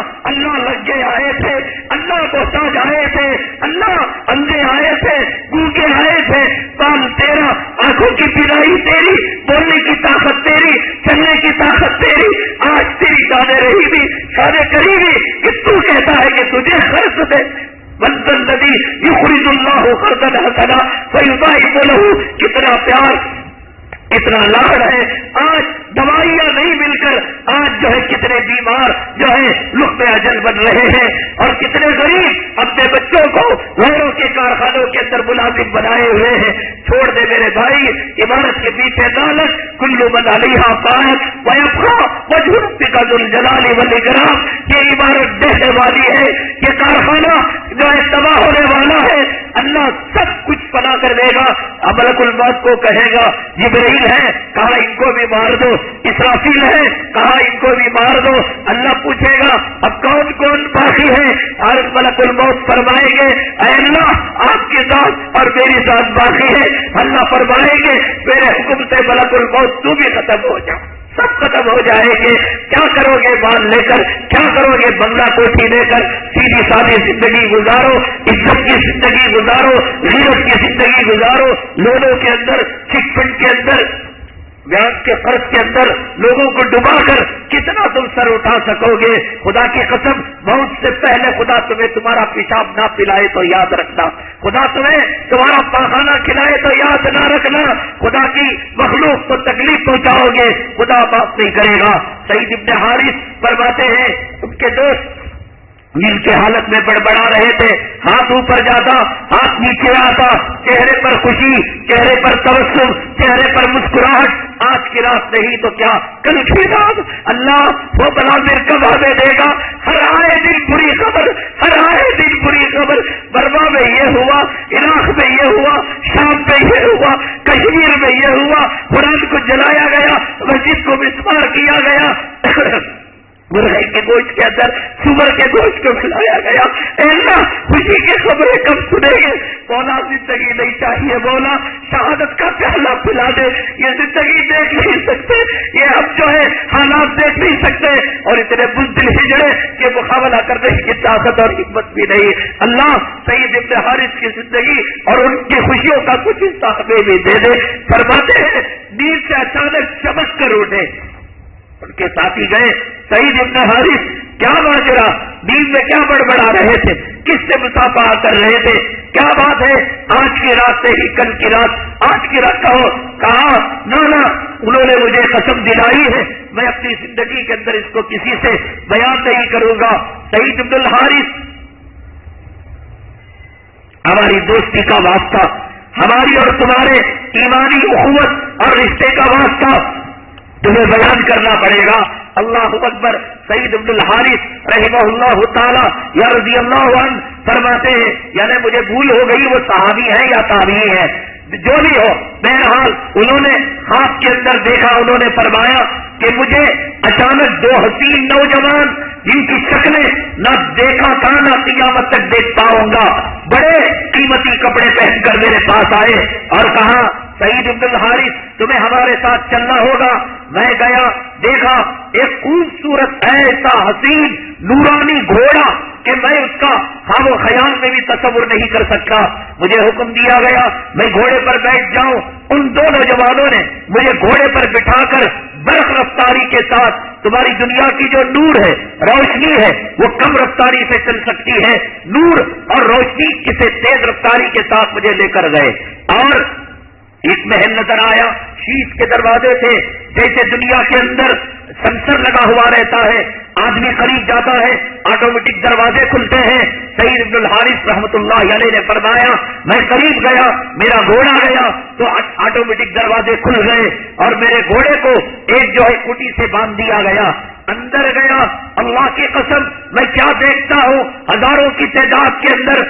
لگے آئے تھے، اللہ محتاج آئے تھے، اللہ اندھے آئے تھے، گونگے آئے تھے. کام تیرا، آنکھوں کی بینائی تیری، بولنے کی طاقت تیری، چلنے کی طاقت تیری. آج تیری جانے رہی بھی سارے قریبی کہ تو کہتا ہے کہ تجھے قرض دے. من ذا الذی یقرض اللہ قرضا حسنا فیضاعف له. کتنا پیار، اتنا لاڑ ہے. آج دوائیاں نہیں مل کر آج جو ہے کتنے بیمار جو ہے لقمہ اجل بن رہے ہیں، اور کتنے غریب اپنے بچوں کو غیروں کے کارخانوں کے اندر ملازم بنائے ہوئے ہیں. چھوڑ دے میرے بھائی، عمارت کے پیچھے دولت، کل من علیہا فان ویبقى وجہ ربک ذو الجلال والاکرام. یہ عمارت دینے والی ہے، یہ کارخانہ جو ہے تباہ ہونے والا ہے. اللہ سب کچھ فنا کر دے گا. ملک الموت کو کہے گا، جبرائیل ہے، کہا ان کو بھی مار دو. اسرافیل ہے، کہا ان کو بھی مار دو. اللہ پوچھے گا اب کون کون باقی ہے؟ اور ملک الموت فرمائیں گے، اے اللہ آپ کی ذات اور میری ذات باقی ہے. اللہ فرمائیں گے میرے حکم سے ملک الموت تو بھی ختم ہو جا، سب ختم ہو جائیں گے. کیا کرو گے مال لے کر؟ کیا کرو گے بنگلہ کوٹھی لے کر؟ سیدھی سادی زندگی گزارو، عزت کی زندگی گزارو، غیرت کی زندگی گزارو. لونوں کے اندر، چٹ فنڈ کے اندر، بیاج کے قرض کے اندر لوگوں کو ڈبا کر کتنا تم سر اٹھا سکو گے؟ خدا کی قسم، موت سے پہلے خدا تمہیں تمہارا پیشاب نہ پلائے تو یاد رکھنا، خدا تمہیں تمہارا پاخانہ کھلائے تو یاد نہ رکھنا. خدا کی مخلوق کو تکلیف پہنچاؤ گے، خدا معاف نہیں کرے گا. سعید ابن حارث فرماتے ہیں ان کے دوست نیند کی حالت میں بڑبڑا رہے تھے، ہاتھ اوپر جاتا، ہاتھ نیچے آتا، چہرے پر خوشی، چہرے پر تبسم، چہرے پر مسکراہٹ. آج کی رات نہیں تو کیا کل کی رات اللہ وہ بلا میرے کب ہمیں دے گا. ہر آئے دن بری خبر، ہر آئے دن بری خبر. برما میں یہ ہوا، عراق میں یہ ہوا، شام میں یہ ہوا، کشمیر میں یہ ہوا. قرآن کو جلایا گیا، مسجد کو مسمار کیا گیا، مرغے کے گوشت کے اندر سور کے گوشت کو کھلایا گیا. اے اللہ خوشی کی خبریں کب سنیں گے؟ مولا زندگی نہیں چاہیے، مولا شہادت کا پیالہ پلا دے. یہ زندگی دیکھ نہیں سکتے، یہ ہم جو ہے حالات دیکھ نہیں سکتے، اور اتنے بزدل ہجڑے کہ مقابلہ کرنے کی طاقت اور حکمت بھی نہیں. اللہ سعید ابن حارث کی زندگی اور ان کی خوشیوں کا کچھ حصہ ہمیں بھی دے دے. فرماتے ہیں نیند سے اچانک چمک کر اٹھے، ان کے ساتھی گئے، سعید ابن حارث کیا ماجرا؟ نیند میں کیا بڑبڑا رہے تھے؟ کس سے مصافحہ کر رہے تھے؟ کیا بات ہے؟ آج کی رات سے ہی کل کی رات، آج کی رات کہو. کہا نہ انہوں نے مجھے قسم دلائی ہے، میں اپنی زندگی کے اندر اس کو کسی سے بیان نہیں کروں گا. سعید ابن الحارث، ہماری دوستی کا واسطہ، ہماری اور تمہارے ایمانی اخوت اور رشتے کا واسطہ تمہیں بیان کرنا پڑے گا. اللہ اکبر. سعید ابن الحارث رحمہ اللہ تعالی یا رضی اللہ عنہ فرماتے ہیں، یعنی مجھے بھول ہو گئی وہ صحابی ہے یا تابعی ہے، جو بھی ہو، بہرحال انہوں نے خواب کے اندر دیکھا، انہوں نے فرمایا کہ مجھے اچانک دو حسین نوجوان جن کی شکلیں نہ دیکھا تھا نہ قیامت تک دیکھ پاؤں گا، بڑے قیمتی کپڑے پہن کر میرے پاس آئے اور کہا سعید بن الحارث تمہیں ہمارے ساتھ چلنا ہوگا. میں گیا, دیکھا ایک خوبصورت ایسا حسین نورانی گھوڑا کہ میں اس کا خواب و خیال میں بھی تصور نہیں کر سکتا. مجھے حکم دیا گیا میں گھوڑے پر بیٹھ جاؤں. ان دو نوجوانوں نے مجھے گھوڑے پر بٹھا کر برق رفتاری کے ساتھ, تمہاری دنیا کی جو نور ہے, روشنی ہے, وہ کم رفتاری سے چل سکتی ہے, نور اور روشنی کسی تیز رفتاری کے ساتھ مجھے لے کر گئے. اور ایک محل نظر آیا, شیش کے دروازے تھے, جیسے دنیا کے اندر سنسر لگا ہوا رہتا ہے, آدمی قریب جاتا ہے آٹومیٹک دروازے کھلتے ہیں. سعید بن الحارث رحمۃ اللہ علیہ نے فرمایا میں قریب گیا, میرا گھوڑا گیا تو آٹومیٹک دروازے کھل گئے اور میرے گھوڑے کو ایک جو ہے کٹی سے باندھ دیا گیا. اندر گیا, اللہ کی قسم میں کیا دیکھتا ہوں, ہزاروں کی تعداد کے اندر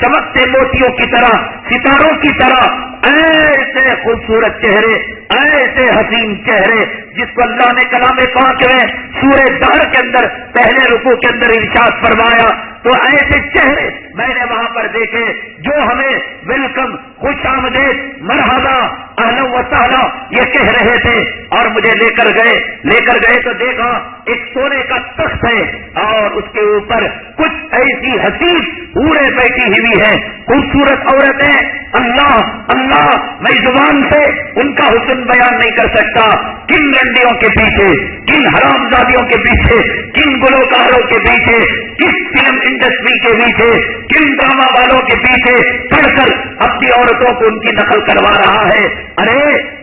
چمکتے موتیوں کی طرح, ستاروں کی طرح ایسے خوبصورت چہرے, ایسے حسین چہرے جس کو اللہ نے کلام پاک میں سورہ دہر کے اندر پہلے رکوع کے اندر ارشاد فرمایا. تو ایسے چہرے میں نے وہاں پر دیکھے جو ہمیں ویلکم, خوش آمدید, مرحبا, اہلا و سہلا یہ کہہ رہے تھے. اور مجھے لے کر گئے تو دیکھا ایک سونے کا تخت ہے اور اس کے اوپر کچھ ایسی حسین حوریں بیٹھی ہوئی ہے, خوبصورت عورتیں. اللہ میں زبان سے ان کا حسن بیان نہیں کر سکتا. کن رنڈیوں کے پیچھے, کن حرامزادیوں کے پیچھے, کن گلوکاروں کے پیچھے, کس فلم انڈسٹری کے پیچھے, کن ڈرامہ والوں کے پیچھے پڑھ کر اپنی عورتوں کو ان کی نقل کروا رہا ہے. ارے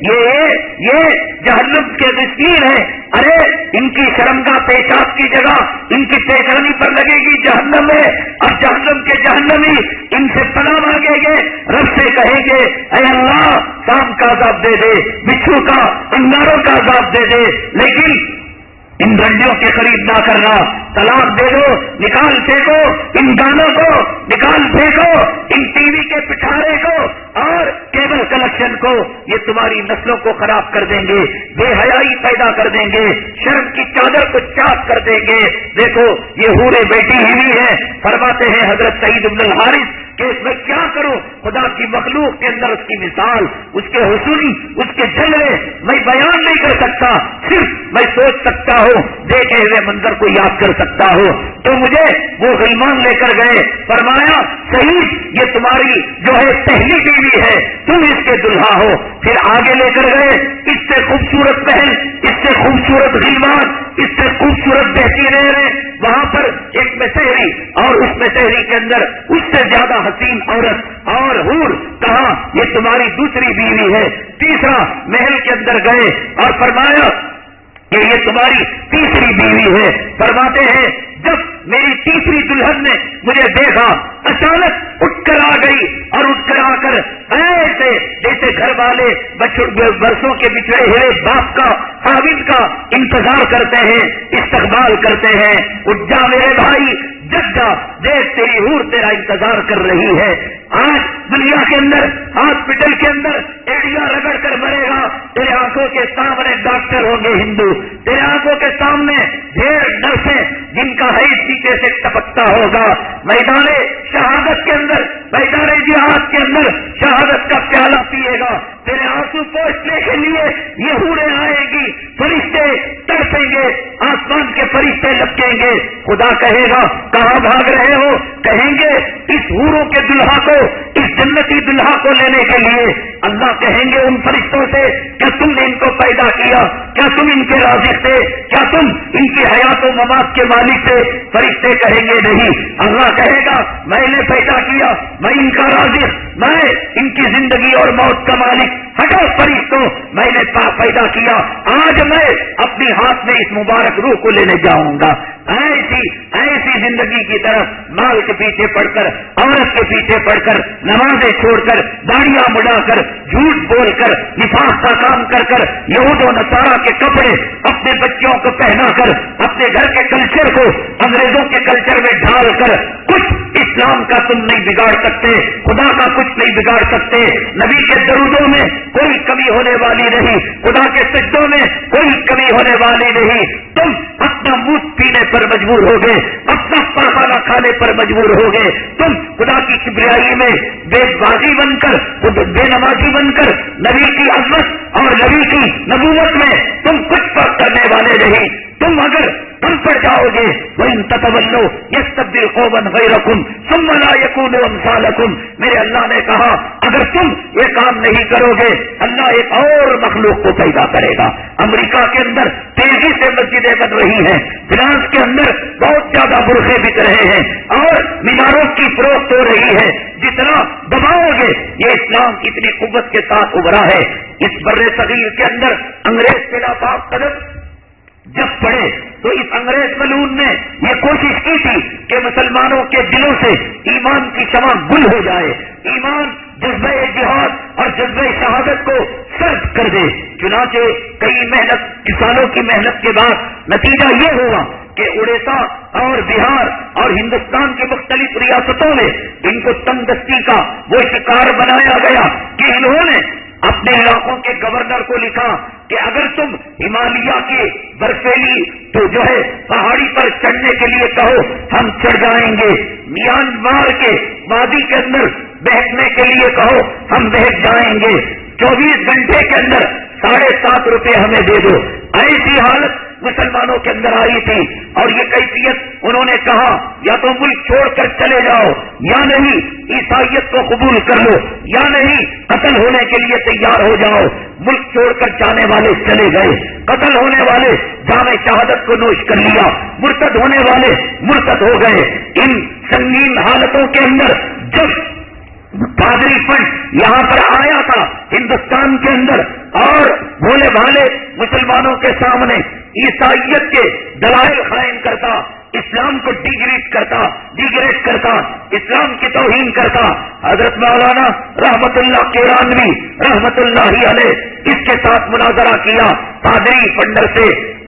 یہ جہنم کے رسکین ہے. ارے ان کی شرمگاہ پیشاب کی جگہ ان کی پیشانی پر لگے گی جہنم میں, اور جہنم کے جہنمی ان سے پناہ مانگیں گے, رب سے کہیں گے اے اللہ سام کا عذاب دے دے, بچھو کا, انگاروں کا عذاب دے دے. لیکن ان رنڈیوں کے قریب نہ کرنا, طلاق دے دو, نکال پھینکو ان گانوں کو, نکال پھینکو ان ٹی وی کے پٹھارے کو اور کیبل کنیکشن کو. یہ تمہاری نسلوں کو خراب کر دیں گے, بے حیائی پیدا کر دیں گے, شرم کی چادر کو چاک کر دیں گے. دیکھو یہ حوریں بیٹھی ہوئی ہے. فرماتے ہیں حضرت سعید بن الحارث کہ اس میں کیا کروں, خدا کی مخلوق کے اندر اس کی مثال, اس کے حسن, اس کے جلوے میں بیان نہیں کر سکتا, صرف میں سوچ سکتا ہوں, دیکھے ہوئے منظر کو یاد کر سکتا ہوں. تو مجھے وہ غلمان لے کر گئے, فرمایا صحیح یہ تمہاری جو ہے پہلی بیوی ہے, تم اس کے دلہا ہو. پھر آگے لے کر گئے, اس سے خوبصورت بہن, اس سے خوبصورت غلمان, اس سے خوبصورت بہتی رہے. وہاں پر ایک مسحری اور اس مسحری کے اندر اس سے زیادہ حسین عورت اور حور, کہا یہ تمہاری دوسری بیوی ہے. تیسرا محل کے اندر گئے اور فرمایا کہ یہ تمہاری تیسری بیوی ہے. فرماتے ہیں جب میری تیسری دلہن نے مجھے دیکھا اچانک اٹھ کر آ گئی اور اٹھ کر آ کر ایسے جیسے گھر والے برسوں کے بچھڑے ہوئے باپ کا, خاوند کا انتظار کرتے ہیں, استقبال کرتے ہیں. اٹھ جا میرے بھائی, جگ جا, دیکھ تیری حور تیرا انتظار کر رہی ہے. آج دنیا کے اندر ہاسپٹل کے اندر ایڑیاں رگڑ کر مرے گا, تیرے آنکھوں کے سامنے ڈاکٹر ہوں گے ہندو, تیرے آنکھوں کے سامنے ڈھیر نرسیں جن کا حیض پیچھے سے ٹپکتا ہوگا. میدان شہادت کے اندر, میدان جہاد کے اندر شہادت کا پیالہ پیے گا. تیرے آنسو پوچھنے کے لیے یہ حوریں آئے گی, فرشتے تڑپیں گے, آسمان کے فرشتے لپکیں گے. خدا کہے گا کہاں بھاگ رہے ہو, کہیں گے اس حوروں کے دلہا کو, اس جنتی دلہا کو لینے کے لیے. اللہ کہیں گے ان فرشتوں سے کیا تم نے ان کو پیدا کیا, کیا تم ان کے رازق تھے, کیا تم ان کی حیات و ممات کے مالک تھے. فرشتے کہیں گے نہیں. اللہ کہے گا میں نے پیدا کیا, میں ان کا رازق, میں ان کی زندگی اور موت کا مالک. ہٹو فرشتوں, میں نے پیدا کیا, آج میں اپنے ہاتھ میں اس مبارک روح کو لینے جاؤں گا. ایسی زندگی کی طرف مال کے پیچھے پڑ کر, عورت کے پیچھے پڑ کر, نمازیں چھوڑ کر, داڑیاں مڑا کر, جھوٹ بول کر, نفاق کا کام کر یہود و نصارا کے کپڑے اپنے بچوں کو پہنا کر, اپنے گھر کے کلچر کو انگریزوں کے کلچر میں ڈال کر کچھ اس اسلام کا تم نہیں بگاڑ سکتے، خدا کا کچھ نہیں بگاڑ سکتے، نبی کے درودوں میں کوئی کمی ہونے والی نہیں، خدا کے سجدوں میں کوئی کمی ہونے والی نہیں۔ تم اپنا منہ پینے پر مجبور ہو گئے، اپنا پاخانہ کھانے پر مجبور ہو گئے، تم خدا کی کبریائی میں بے بازی بن کر، بے نمازی بن کر نبی کی عظمت اور نبی کی نبوت میں تم کچھ فرق کرنے والے نہیں۔ تم اگر تم پڑ جاؤ گے وَإِن تَتَوَلَّوْا يَسْتَبْدِلْ قَوْمًا غَيْرَكُمْ ثُمَّ لَا يَكُونُوا أَمْثَالَكُمْ، میرے اللہ نے کہا اگر تم یہ کام نہیں کرو گے اللہ ایک اور مخلوق کو پیدا کرے گا۔ امریکہ کے اندر تیزی سے مسجدیں بن رہی ہیں، فرانس کے اندر بہت زیادہ برقعے بک رہے ہیں اور میناروں کی فروخت ہو رہی ہے۔ جتنا دباؤ گے یہ اسلام کتنی قوت کے ساتھ ابھرا ہے۔ اس بر صغیر کے اندر انگریز کے ناپاک قدم جب پڑے تو اس انگریز ملعون نے یہ کوشش کی تھی کہ مسلمانوں کے دلوں سے ایمان کی شمع گل ہو جائے، ایمان جذبہ جہاد اور جذبہ شہادت کو سرد کر دے۔ چنانچہ کئی سالوں کی محنت کے بعد نتیجہ یہ ہوا کہ اڑیسہ اور بہار اور ہندوستان کی مختلف ریاستوں میں ان کو تنگ دستی کا وہ شکار بنایا گیا کہ انہوں نے اپنے علاقوں کے گورنر کو لکھا کہ اگر تم ہمالیہ کی برفیلی تو جو ہے پہاڑی پر چڑھنے کے لیے کہو ہم چڑھ جائیں گے، میانمار کے وادی کے اندر بیٹھنے کے لیے کہو ہم بیٹھ جائیں گے، 24 گھنٹے کے اندر 7.5 روپے ہمیں دے دو۔ ایسی حالت مسلمانوں کے اندر آئی تھی اور یہ کیفیت انہوں نے کہا یا تو ملک چھوڑ کر چلے جاؤ یا نہیں عیسائیت کو قبول کر لو یا نہیں قتل ہونے کے لیے تیار ہو جاؤ۔ ملک چھوڑ کر جانے والے چلے گئے، قتل ہونے والے جام شہادت کو نوش کر لیا، مرتد ہونے والے مرتد ہو گئے۔ ان سنگین حالتوں کے اندر جب پادری فنڈ یہاں پر آیا تھا ہندوستان کے اندر اور بھولے بھالے مسلمانوں کے سامنے عیسائیت کے دلائل قائم کرتا، اسلام کو ڈیگریڈ کرتا، اسلام کی توہین کرتا، حضرت مولانا رحمت اللہ کیرانوی رحمت اللہ علیہ اس کے ساتھ مناظرہ کیا پادری فنڈر سے،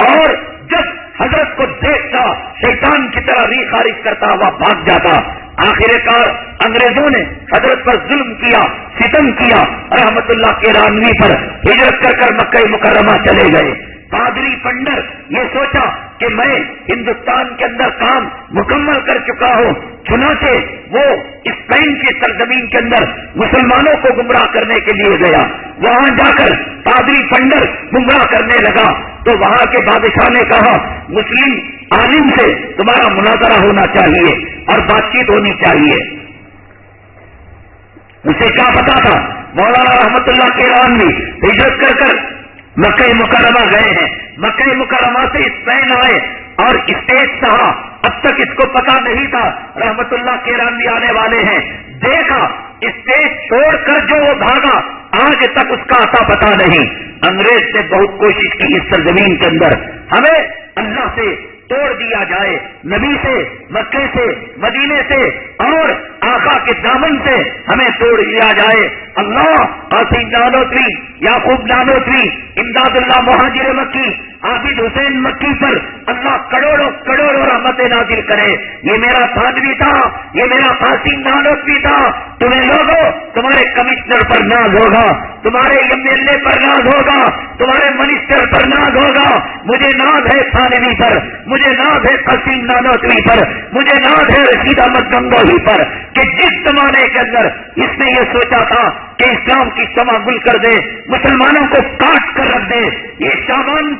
اور جب حضرت کو دیکھتا شیطان کی طرح ری خارج کرتا ہوا بھاگ جاتا۔ آخر کار انگریزوں نے حضرت پر ظلم کیا، ستم کیا، رحمت اللہ کیرانوی پر ہجرت کر مکہ مکرمہ چلے گئے۔ پادری فنڈر یہ سوچا کہ میں ہندوستان کے اندر کام مکمل کر چکا ہوں، چنانچہ وہ اسپین کی سرزمین کے اندر مسلمانوں کو گمراہ کرنے کے لیے گیا۔ وہاں جا کر پادری فنڈر گمراہ کرنے لگا تو وہاں کے بادشاہ نے کہا مسلم عالم سے تمہارا مناظرہ ہونا چاہیے اور بات چیت ہونی چاہیے۔ اسے کیا پتا تھا مولانا رحمت اللہ کیرانوی ہجرت کر مکہ مکرمہ گئے ہیں، مکہ مکرمہ سے اسپین آئے اور اسٹیج سہا، اب تک اس کو پتا نہیں تھا رحمت اللہ کیرانوی آنے والے ہیں، دیکھا اسٹیج چھوڑ کر جو وہ بھاگا آج تک اس کا اتا پتا نہیں۔ انگریز نے بہت کوشش کی اس سرزمین کے اندر ہمیں اللہ سے توڑ دیا جائے، نبی سے، مکے سے، مدینے سے اور آقا کے دامن سے ہمیں توڑ دیا جائے۔ اللہ قاسم نانوتوی، یعقوب نانوتوی، امداد اللہ مہاجر مکی، عابد حسین مکی پر اللہ کروڑوں کروڑوں رحمت نازل کرے۔ یہ میرا تھانوی تھا، یہ میرا قاسم نانوتوی تھا۔ تمہیں لوگوں تمہارے کمشنر پر ناز ہوگا، تمہارے MLA پر ناز ہوگا، تمہارے منسٹر پر ناز ہوگا، مجھے ناز ہے تھانوی پر، مجھے ناز ہے قاسم نانوتوی پر، مجھے ناز ہے رشید احمد گنگوہی پر کہ جس زمانے کے اندر اس نے یہ سوچا تھا کہ اسلام کی شمع گل کر دے، مسلمانوں کو کاٹ کر رکھ دے۔ یہ شعبان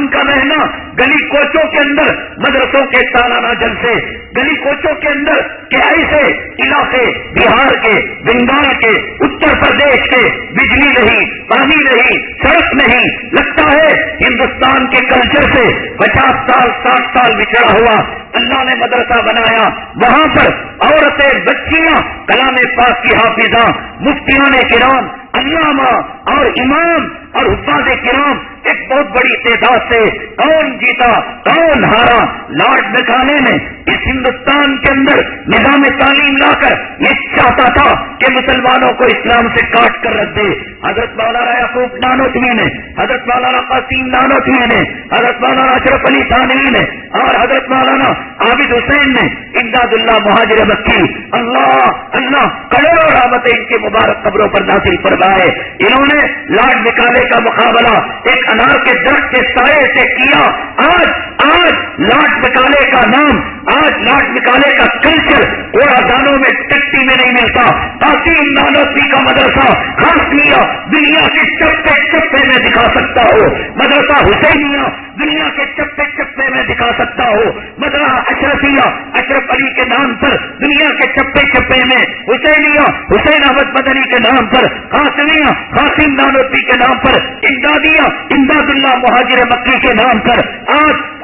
کا مہینہ گلی کوچوں کے اندر مدرسوں کے سالانہ جلسے، گلی کوچوں کے اندر کہ ایسے علاقے بہار کے، بنگال کے، اتر پردیش کے بجلی نہیں، پانی نہیں، سڑک نہیں، لگتا ہے ہندوستان کے کلچر سے 50 سال 60 سال بچھڑا ہوا۔ اللہ نے مدرسہ بنایا، وہاں پر عورتیں، بچیاں کلام پاک کی حافظاں، مفتیان کرام، علامہ اور امام اور حفاظ کرام ایک بہت بڑی تعداد سے کون جیتا کون ہارا۔ لارڈ میکالے نے اس ہندوستان کے اندر نظام تعلیم لا کر یہ چاہتا تھا کہ مسلمانوں کو اسلام سے کاٹ کر رکھ دے. حضرت مولانا یعقوب نانوتوی نے, حضرت مولانا قاسم نانوتوی نے, حضرت مولانا اشرف علی تھانوی نے اور حضرت مولانا عابد حسین نے, امداد اللہ مہاجر مکی, اللہ اللہ کروڑوں رحمتیں ان کے مبارک قبروں پر نازل فرمائے. انہوں نے لاٹ نکالے کا مقابلہ ایک انار کے درخت کے سائے سے کیا. آج لاٹ نکالے کا نام, آج لاٹ نکالے کا کلچر کوڑا دانوں میں ٹٹی میں نہیں ملتا. قاسم نانوتوی کا مدرسہ خاصیہ دنیا کے چپے چپے میں دکھا سکتا ہو, مدرسہ حسینیہ دنیا کے چپے چپے میں دکھا سکتا ہو, مدرسہ اشرفیہ اشرف علی کے نام پر دنیا کے چپے چپے میں, حسینیہ حسین احمد مدنی کے نام پر, قاسمیہ قاسم نانوتوی کے نام پر, امدادیہ امداد اللہ مہاجر مکی کے نام پر.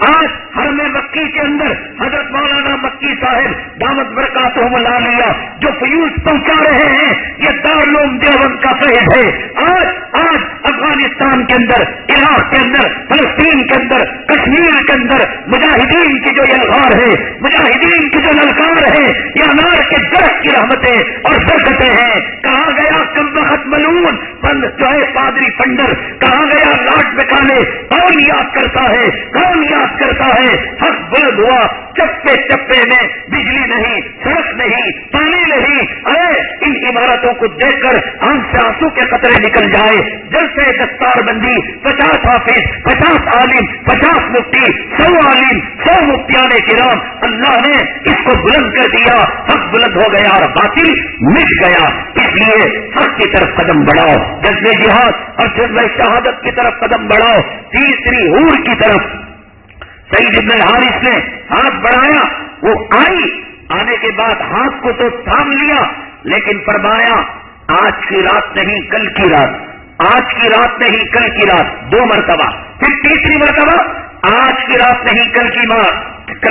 آج حرم مکی کے اندر حضرت مولانا مکی صاحب دامت برکاتہم العالیہ جو فیوز پہنچا رہے ہیں, یہ دارالعلوم دیوبند کا فیض ہے. آج افغانستان کے اندر, عراق کے اندر, فلسطین کے اندر, کشمیر کے اندر مجاہدین کی جو یلغار ہے, مجاہدین کی جو للکار ہے, یہ انار کے درخت کی رحمتیں اور برکتیں ہیں. کہاں گیا کم وقت ملون جو ہے پادری پنڈر, کہاں گیا لاٹ بکانے, کون یاد کرتا ہے, کون یاد کرتا ہے. حق بلند ہوا, چپے چپے میں بجلی نہیں, سڑک نہیں, پانی نہیں. ارے ان عمارتوں کو دیکھ کر آنکھ سے آنسو کے قطرے نکل جائے. جلسے دستار بندی, 50 حافظ, 50 عالم, 50 مفتی, 100 عالم, 100 مفتیان کرام, اللہ نے اس کو بلند کر دیا. حق بلند ہو گیا اور باطل مٹ گیا. اس لیے حق کی طرف قدم بڑھاؤ, جذبے جہاد اور جذبے شہادت کی طرف قدم بڑھاؤ. تیسری حور کی طرف سعید ابن الحارث نے ہاتھ بڑھایا, وہ آنے کے بعد ہاتھ کو تو تھام لیا, لیکن فرمایا آج کی رات نہیں کل کی رات, آج کی رات نہیں کل کی رات, 2 مرتبہ. پھر تیسری مرتبہ آج کی رات نہیں کل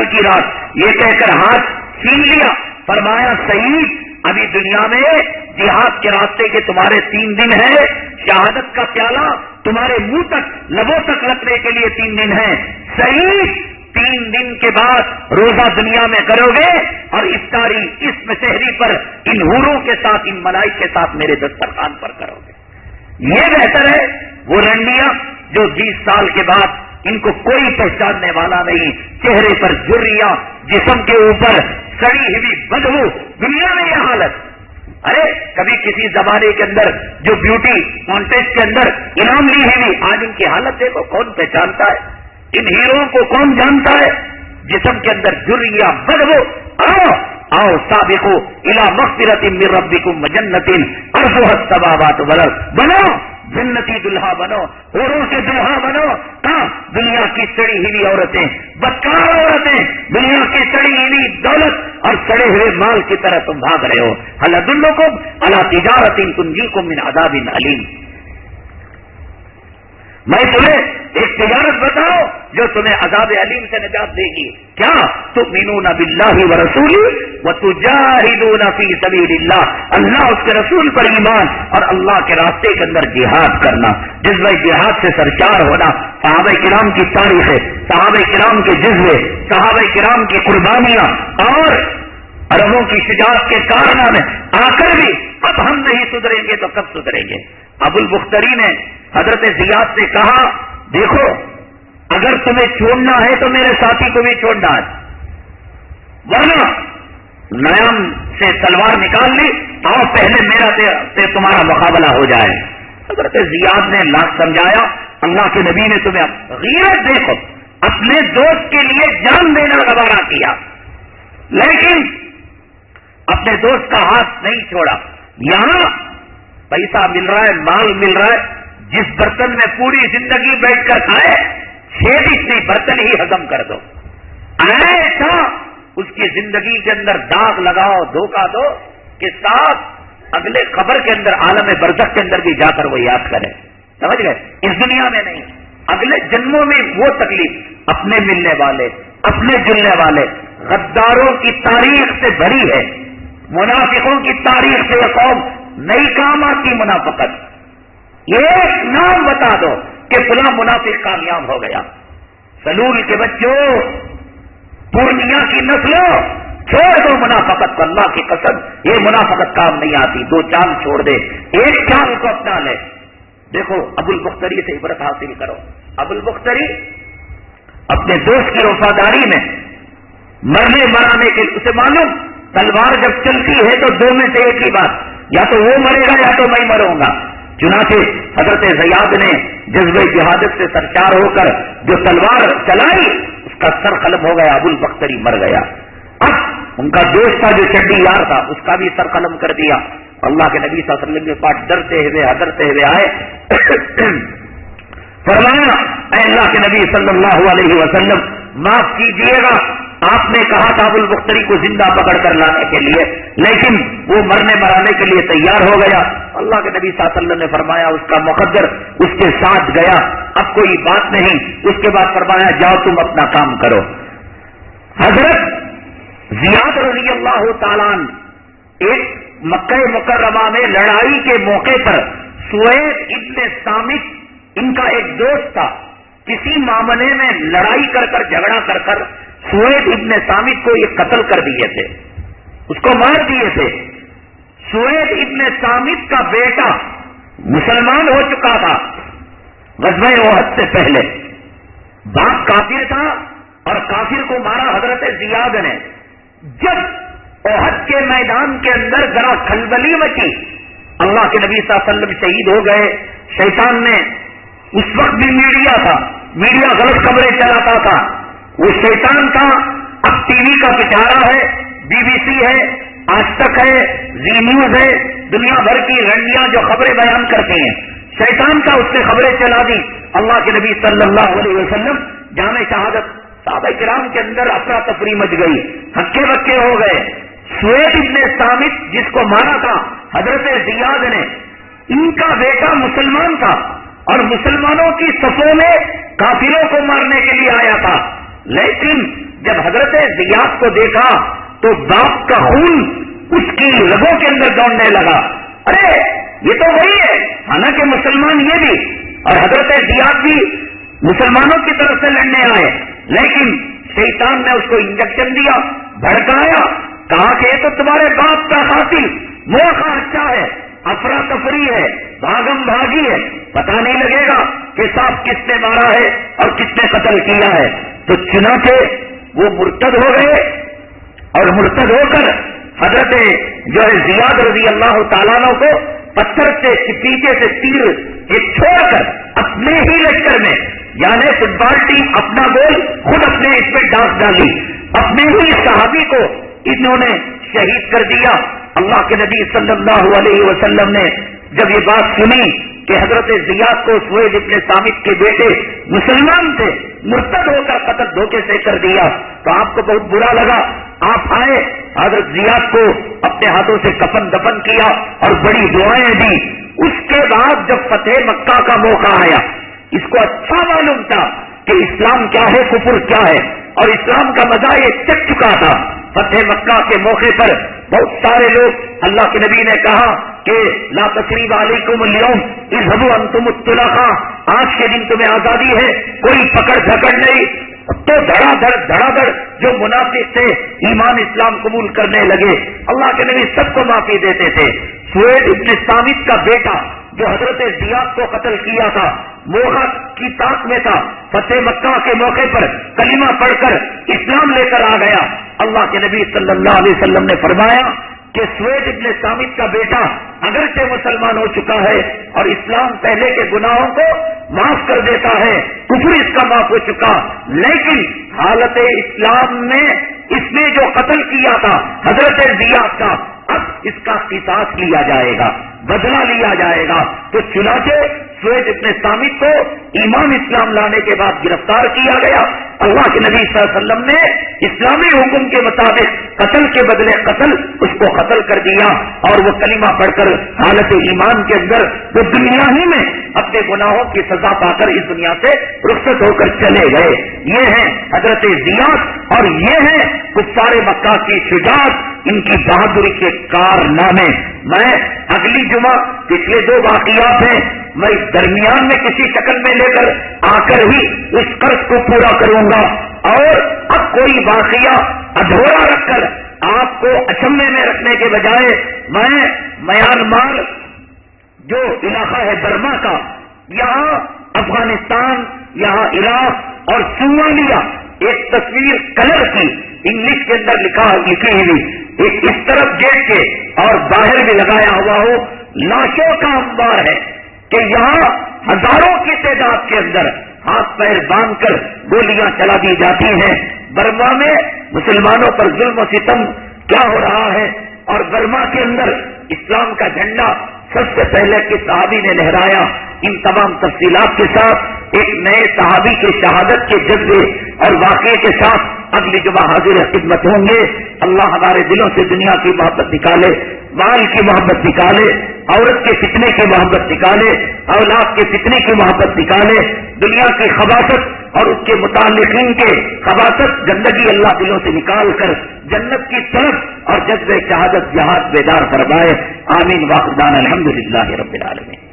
کی رات, یہ کہہ کر ہاتھ چھین لیا. فرمایا سعید ابھی دنیا میں جہاد کے راستے کے تمہارے 3 دن ہیں, شہادت کا پیالہ تمہارے منہ تک لبوں تک لگنے کے لیے 3 دن ہیں. سعید 3 دن کے بعد روزہ دنیا میں کرو گے اور افطاری اس سحری پر ان حوروں کے ساتھ, ان ملائک کے ساتھ میرے دسترخوان پر کرو گے. یہ بہتر ہے وہ رنڈیاں جو 20 سال کے بعد ان کو کوئی پہچاننے والا نہیں, چہرے پر جھریاں, جسم کے اوپر سڑی ہوئی بدبو, دنیا میں یہ حالت. ارے کبھی کسی زمانے کے اندر جو بیوٹی کانٹیسٹ کے اندر انعام لی ہوئی, آج ان کی حالت دیکھو, کون پہچانتا ہے ان ہیروؤں کو, کون جانتا ہے. جسم کے اندر جھریاں, بدبو. آؤ سابقو الی مغفرۃ من ربکم وجنۃ عرضها السماوات والارض, بنو جنتی دلہا بنو, حوروں کے دلہا بنو. دنیا کی سڑی ہوئی عورتیں, بدکار عورتیں, دنیا کی سڑی ہوئی دولت اور سڑے ہوئے مال کی طرح تم بھاگ رہے ہو. هل ادلکم علی تجارۃ تنجیکم من عذاب علیم, میں تمہیں ایک تجارت بتاؤ جو تمہیں عذاب علیم سے نجات دے گی. کیا تؤمنون باللہ ورسولہ وتجاہدون فی سبیل اللہ, اللہ اس کے رسول پر ایمان اور اللہ کے راستے کے اندر جہاد کرنا, جذبہ جہاد سے سرشار ہونا. صحابہ کرام کی تاریخیں, صحابہ کرام کے جذبے, صحابہ کرام کی قربانیاں اور عربوں کی شجاعت کے کارنامے آ کر بھی اب ہم نہیں سدھریں گے تو کب سدھریں گے. ابو البختری نے حضرت زیاد سے کہا, دیکھو اگر تمہیں چھوڑنا ہے تو میرے ساتھی کو بھی چھوڑنا ہے, ورنہ نیام سے تلوار نکال لی, آؤ پہلے میرا سے تمہارا مقابلہ ہو جائے. حضرت زیاد نے لاکھ سمجھایا, اللہ کے نبی نے تمہیں غیرت, دیکھو اپنے دوست کے لیے جان دینا گوارا کیا, لیکن اپنے دوست کا ہاتھ نہیں چھوڑا. یہاں پیسہ مل رہا ہے, مال مل رہا ہے, جس برتن میں پوری زندگی بیٹھ کر کھائے, 6 نہیں برتن ہی ہضم کر دو. ایسا اس کی زندگی کے اندر داغ لگاؤ, دھوکہ دو کہ ساتھ اگلے خبر کے اندر, عالم برزخ کے اندر بھی جا کر وہ یاد کرے. سمجھ گئے, اس دنیا میں نہیں, اگلے جنموں میں وہ تکلیف. اپنے ملنے والے, اپنے جلنے والے, غداروں کی تاریخ سے بھری ہے, منافقوں کی تاریخ سے یہ قوم نئی کام آتی منافقت. ایک نام بتا دو کہ فلاں منافق کامیاب ہو گیا. سلول کے بچوں, پورنیا کی نسلوں, چھوڑ دو منافقت کو، اللہ کی قسم یہ منافقت کام نہیں آتی. دو چاند چھوڑ دے، ایک چاند کو اپنا لے. دیکھو ابو البختری سے عبرت حاصل کرو. ابو البختری اپنے دوست کی وفاداری میں مرنے مرانے کے اسے معلوم تلوار جب چلتی ہے تو دو میں سے ایک ہی بات، یا تو وہ مرے گا یا تو میں مروں گا. چنانچہ حضرت زیاد نے جذبہ جہادت سے سرشار ہو کر جو تلوار چلائی اس کا سر قلم ہو گیا، ابو البختری مر گیا. اب ان کا دوست تھا جو چڈی یار تھا اس کا بھی سر قلم کر دیا. اللہ کے نبی صلی اللہ علیہ وسلم کے پاس ڈرتے ہوئے حضرتے ہوئے آئے، فرمایا اے اللہ کے نبی صلی اللہ علیہ وسلم معاف کیجیے گا، آپ نے کہا تھا ابو البختری کو زندہ پکڑ کر لانے کے لیے، لیکن وہ مرنے مرانے کے لیے تیار ہو گیا. اللہ کے نبی صلی اللہ علیہ وسلم نے فرمایا اس کا مقدر اس کے ساتھ گیا، اب کوئی بات نہیں. اس کے بعد فرمایا جاؤ تم اپنا کام کرو. حضرت زیاد رضی اللہ تعالیٰ ایک مکہ مکرمہ میں لڑائی کے موقع پر سوید ابن سامت ان کا ایک دوست تھا، کسی معاملے میں لڑائی کر کر جھگڑا کر کر سوید ابن سامت کو یہ قتل کر دیے تھے، اس کو مار دیے تھے. سوید ابن سامت کا بیٹا مسلمان ہو چکا تھا غزوہ احد سے پہلے، باپ کافر تھا اور کافر کو مارا حضرت زیاد نے. جب احد کے میدان کے اندر ذرا کھلبلی مچی، اللہ کے نبی صلی اللہ علیہ وسلم شہید ہو گئے. شیطان نے اس وقت بھی میڈیا تھا، میڈیا غلط خبریں چلاتا تھا، وہ شیطان تھا. اب ٹی وی کا پچھارا ہے، بی بی سی ہے، آج تک ہے، زی نیوز ہے، دنیا بھر کی رنڈیاں جو خبریں بیان کرتے ہیں، شیطان کا اس سے خبریں چلا دی. اللہ کے نبی صلی اللہ علیہ وسلم جامع شہادت صحابہ کرام کے اندر افراتفری مچ گئی، ہکے بکے ہو گئے. سوید ابن سامت جس کو مارا تھا حضرت زیاد نے، ان کا بیٹا مسلمان تھا اور مسلمانوں کی صفوں میں کافروں کو مارنے کے لیے آیا تھا. لیکن جب حضرت زیاد کو دیکھا تو باپ کا خون اس کی رگوں کے اندر دوڑنے لگا. ارے یہ تو وہی ہے، حالانکہ مسلمان یہ بھی اور حضرت زیاد بھی مسلمانوں کی طرف سے لڑنے آئے، لیکن شیطان نے اس کو انجیکشن دیا، بھڑکایا، کہا کہ یہ تو تمہارے باپ کا قاتل موقع اچھا ہے، افراتفری ہے، بھاگم بھاگی ہے، پتہ نہیں لگے گا کہ صاحب کس نے مارا ہے اور کس نے قتل کیا ہے. تو چنانچہ وہ مرتد ہو گئے اور مرتد ہو کر حضرت جو ہے زیاد رضی اللہ تعالیٰ عنہ کو پتھر سے پیچھے سے تیر ایک چھوڑ کر اپنے ہی لشکر میں، یعنی فٹ بال ٹیم اپنا گول خود اپنے اس میں ڈانس ڈالی، اپنے ہی صحابی کو انہوں نے شہید کر دیا. اللہ کے نبی صلی اللہ علیہ وسلم نے جب یہ بات سنی کہ حضرت زیاد کو سوید ابن سامت کے بیٹے مسلمان تھے مرتد ہو کر قتل دھوکے سے کر دیا، تو آپ کو بہت برا لگا. آپ آئے، حضرت زیاد کو اپنے ہاتھوں سے کفن دفن کیا اور بڑی دعائیں دی. اس کے بعد جب فتح مکہ کا موقع آیا، اس کو اچھا معلوم تھا کہ اسلام کیا ہے، کفر کیا ہے، اور اسلام کا مزہ یہ چکھ چکا تھا. فتح مکہ کے موقع پر بہت سارے لوگ، اللہ کے نبی نے کہا کہ لا تثریب علیکم اليوم اذهبوا انتم الطلقاء، آج کے دن تمہیں آزادی ہے، کوئی پکڑ دھکڑ نہیں. تو دھڑا دھڑ جو منافق تھے ایمان اسلام قبول کرنے لگے. اللہ کے نبی سب کو معافی دیتے تھے. سوید ابن سامت کا بیٹا جو حضرت زیاد کو قتل کیا تھا موقع کی طاق میں تھا، فتح مکہ کے موقع پر کلمہ پڑھ کر اسلام لے کر آ گیا. اللہ کے نبی صلی اللہ علیہ وسلم نے فرمایا کہ سوید ابن سامت کا بیٹا اگرچہ مسلمان ہو چکا ہے اور اسلام پہلے کے گناہوں کو معاف کر دیتا ہے، کفر اس کا معاف ہو چکا، لیکن حالت اسلام میں اس نے جو قتل کیا تھا حضرت زیاد کا، اب اس کا قصاص لیا جائے گا، بدلہ لیا جائے گا. تو چنانچہ سوید ابن سامت کو ایمان اسلام لانے کے بعد گرفتار کیا گیا. اللہ کے نبی صلی اللہ علیہ وسلم نے اسلامی حکم کے مطابق قتل کے بدلے قتل اس کو قتل کر دیا اور وہ کلمہ پڑھ کر حالت ایمان کے اندر وہ دنیا ہی میں اپنے گناہوں کی سزا پا کر اس دنیا سے رخصت ہو کر چلے گئے. یہ ہیں حضرت زیاد اور یہ ہیں کفار مکہ کی شجاعت، ان کی بہادری کے کارنامے. میں اگلی جمعہ پچھلے 2 واقعات ہیں، میں درمیان میں کسی شکل میں لے کر آ کر ہی اس قرض کو پورا کروں گا، اور اب کوئی واقعہ ادھورا رکھ کر آپ کو اچمبے میں رکھنے کے بجائے میں میانمار جو علاقہ ہے برما کا، یہاں افغانستان، یہاں عراق اور صومالیہ، ایک تصویر کلر کی انگلش کے اندر لکھی ہوئی، ایک اس طرف گیٹ کے اور باہر بھی لگایا ہوا ہو، لاشوں کا انبار ہے کہ یہاں ہزاروں کی تعداد کے اندر ہاتھ پیر باندھ کر گولیاں چلا دی جاتی ہیں۔ برما میں مسلمانوں پر ظلم و ستم کیا ہو رہا ہے، اور برما کے اندر اسلام کا جھنڈا سب سے پہلے کس صحابی نے لہرایا، ان تمام تفصیلات کے ساتھ ایک نئے صحابی کے شہادت کے جذبے اور واقعے کے ساتھ اگلی جمعہ حاضر خدمت ہوں گے۔ اللہ ہمارے دلوں سے دنیا کی محبت نکالے، مال کی محبت نکالے، عورت کے فتنے کی محبت نکالے، اولاد کے فتنے کی محبت نکالے، دنیا کی خباثت اور اس کے متعلقین کے خباثت گندگی اللہ دلوں سے نکال کر جنت کی طرف اور جذبے شہادت جہاد بیدار فرمائے۔ آمین واخر دعوانا الحمدللہ رب العالمین۔